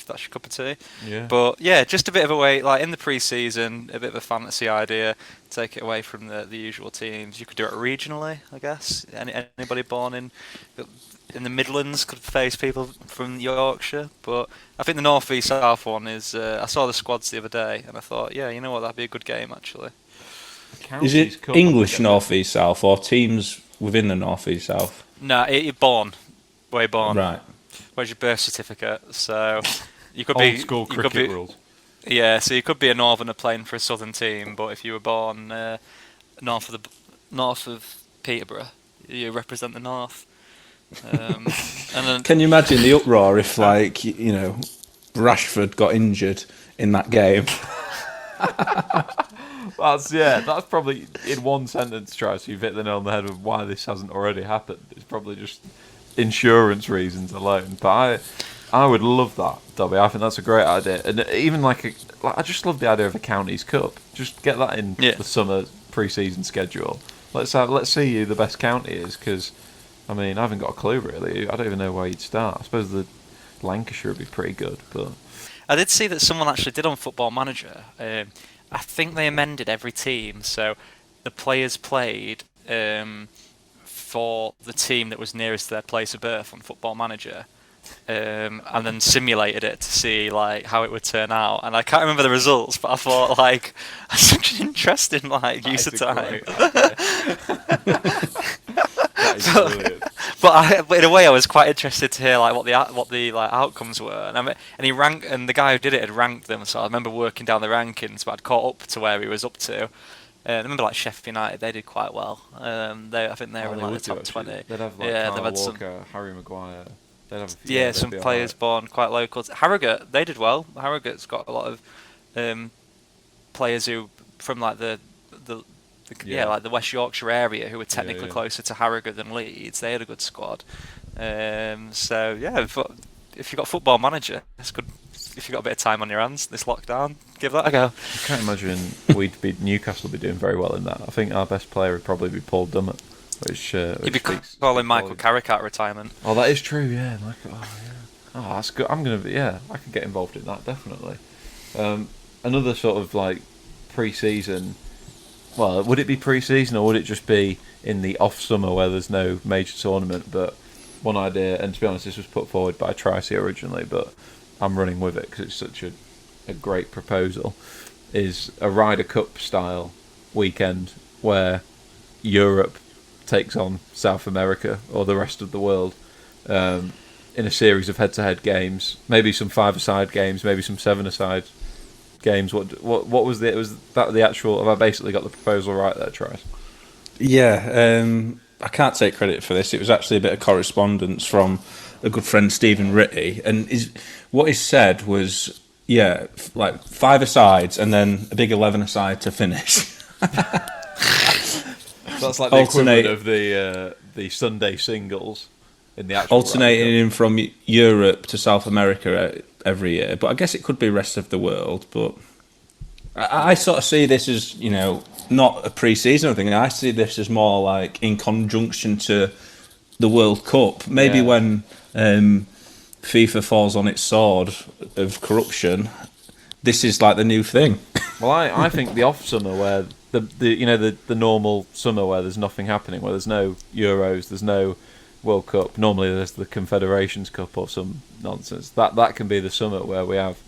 [SPEAKER 4] that's your cup of tea.
[SPEAKER 2] Yeah.
[SPEAKER 4] But yeah, just a bit of a way, like in the pre-season, a bit of a fantasy idea. Take it away from the usual teams. You could do it regionally, I guess. Anybody born in the Midlands could face people from Yorkshire, but I think the North v South one is. I saw the squads the other day, and I thought, yeah, you know what, that'd be a good game actually.
[SPEAKER 3] Is it English North v South or teams within the North v South?
[SPEAKER 4] No, you're born, way born.
[SPEAKER 3] Right.
[SPEAKER 4] Where's your birth certificate? So you could
[SPEAKER 2] Old
[SPEAKER 4] be
[SPEAKER 2] school cricket rules.
[SPEAKER 4] Yeah, so you could be a northerner playing for a southern team, but if you were born north of Peterborough, you represent the north. And then,
[SPEAKER 3] can you imagine the uproar if, like, you know, Rashford got injured in that game?
[SPEAKER 2] That's probably in one sentence, Trace. You've hit the nail on the head of why this hasn't already happened. It's probably just insurance reasons alone. But I would love that, Dobby. I think that's a great idea, and even I just love the idea of a counties cup. Just get that in the summer pre-season schedule. Let's see who the best county is, because I mean I haven't got a clue really. I don't even know where you'd start. I suppose the Lancashire would be pretty good, but
[SPEAKER 4] I did see that someone actually did on Football Manager. I think they amended every team, so the players played for the team that was nearest to their place of birth on Football Manager, and then simulated it to see like how it would turn out. And I can't remember the results, but I thought like that's such an interesting use of time. But in a way, I was quite interested to hear like what the like outcomes were. And the guy who did it had ranked them. So I remember working down the rankings, but I'd caught up to where he was up to. I remember like Sheffield United, they did quite well. I think they were in like the top 20.
[SPEAKER 2] They'd have like Carl Walker, Harry Maguire. They'd have
[SPEAKER 4] some players born quite local. Harrogate, they did well. Harrogate's got a lot of players who from like the like the West Yorkshire area who were technically closer to Harrogate than Leeds. They had a good squad. So yeah, if you've got Football Manager, it's good. If you've got a bit of time on your hands this lockdown, give that a go.
[SPEAKER 2] I can't imagine Newcastle would be doing very well in that. I think our best player would probably be Paul Dummett.
[SPEAKER 4] You'd be calling Michael Carrick out retirement.
[SPEAKER 2] Oh, that is true, yeah. Michael, oh, that's good. I could get involved in that, definitely. Another sort of like pre-season, well, would it be pre-season or would it just be in the off-summer where there's no major tournament? But one idea, and to be honest, this was put forward by Tricey originally, but I'm running with it because it's such a great proposal, is a Ryder Cup style weekend where Europe takes on South America or the rest of the world in a series of head-to-head games, maybe some 5-a-side games, maybe some 7-a-side games. What was it? Was that the actual? Have I basically got the proposal right there, Trice?
[SPEAKER 3] Yeah, I can't take credit for this. It was actually a bit of correspondence from a good friend, Stephen Ritty, and what he said was, like 5-a-sides and then a big 11-a-side to finish.
[SPEAKER 2] That's like the equivalent of the Sunday singles in the actual
[SPEAKER 3] alternating in from Europe to South America every year. But I guess it could be rest of the world. But I sort of see this as, you know, not a pre-season thing. I see this as more like in conjunction to the World Cup. Maybe when FIFA falls on its sword of corruption, this is like the new thing.
[SPEAKER 2] Well, I think the off summer where the normal summer where there's nothing happening, where there's no Euros, there's no World Cup. Normally there's the Confederations Cup or some nonsense. That can be the summer where we have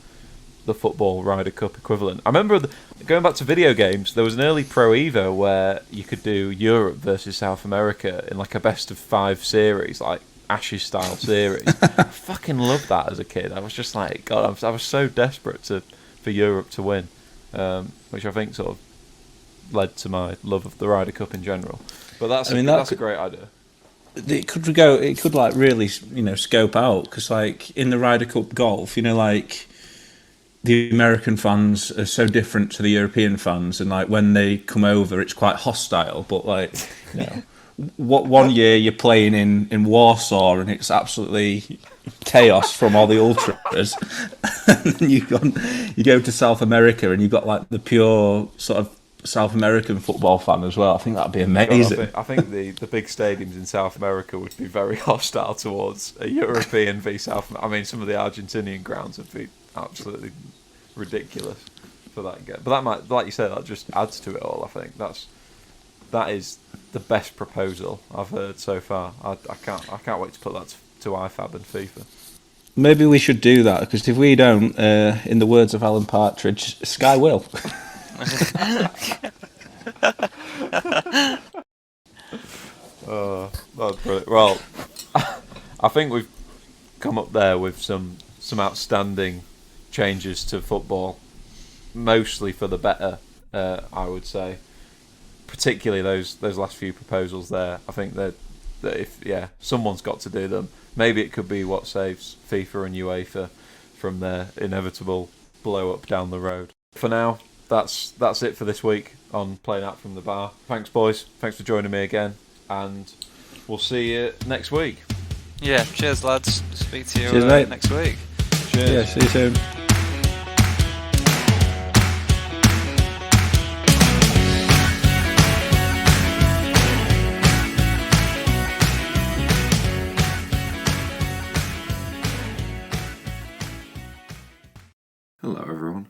[SPEAKER 2] the football Ryder Cup equivalent. I remember going back to video games, there was an early Pro Evo where you could do Europe versus South America in like a best of 5 series, like Ashes style series. I fucking loved that as a kid. I was just like, God, I was so desperate for Europe to win, which I think sort of led to my love of the Ryder Cup in general. But that's a great idea.
[SPEAKER 3] It could like really, scope out, because like in the Ryder Cup golf, like the American fans are so different to the European fans, and like when they come over, it's quite hostile. But like, what one year you're playing in Warsaw and it's absolutely chaos from all the ultras, and then you go to South America and you've got like the pure sort of South American football fan as well. I think that'd be amazing.
[SPEAKER 2] I think the big stadiums in South America would be very hostile towards a European v South. I mean, some of the Argentinian grounds would be absolutely ridiculous for that game. But that might, like you said, that just adds to it all. I think that is the best proposal I've heard so far. I can't wait to put that to IFAB and FIFA.
[SPEAKER 3] Maybe we should do that, because if we don't, in the words of Alan Partridge, Sky will.
[SPEAKER 2] Oh, that's brilliant. Well, I think we've come up there with some outstanding changes to football, mostly for the better, I would say. Particularly those last few proposals there. I think that if someone's got to do them, maybe it could be what saves FIFA and UEFA from their inevitable blow up down the road. For now, that's it for this week on Playing Out from the Bar. Thanks, boys. Thanks for joining me again, and we'll see you next week.
[SPEAKER 4] Yeah, cheers, lads. Speak to you next week.
[SPEAKER 2] Cheers.
[SPEAKER 3] Yeah, see you soon.
[SPEAKER 2] Hello, everyone.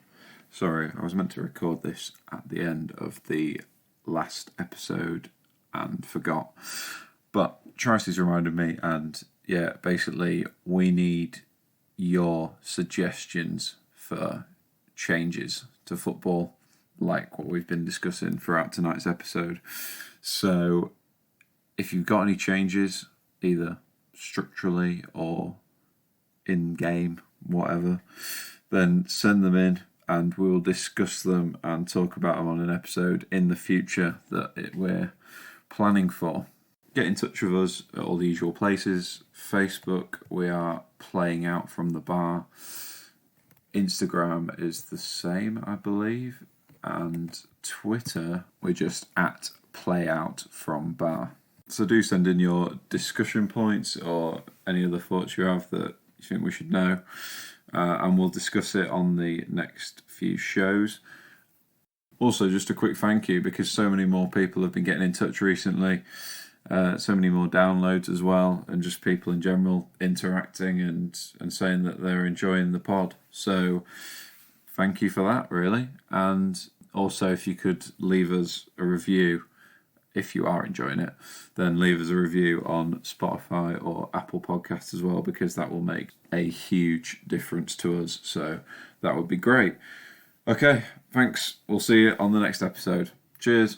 [SPEAKER 2] Sorry, I was meant to record this at the end of the last episode and forgot. But Tracy's reminded me, and basically we need your suggestions for changes to football, like what we've been discussing throughout tonight's episode. So if you've got any changes, either structurally or in-game, whatever, then send them in and we'll discuss them and talk about them on an episode in the future that we're planning for. Get in touch with us at all the usual places. Facebook, we are Playing Out from the Bar. Instagram is the same, I believe. And Twitter, we're just at Play Out from Bar. So do send in your discussion points or any other thoughts you have that you think we should know. And we'll discuss it on the next few shows. Also, just a quick thank you, because so many more people have been getting in touch recently. So many more downloads as well, and just people in general interacting and saying that they're enjoying the pod. So thank you for that, really. And also, if you could leave us a review, if you are enjoying it, then leave us a review on Spotify or Apple Podcasts as well, because that will make a huge difference to us. So that would be great. Okay, thanks. We'll see you on the next episode. Cheers.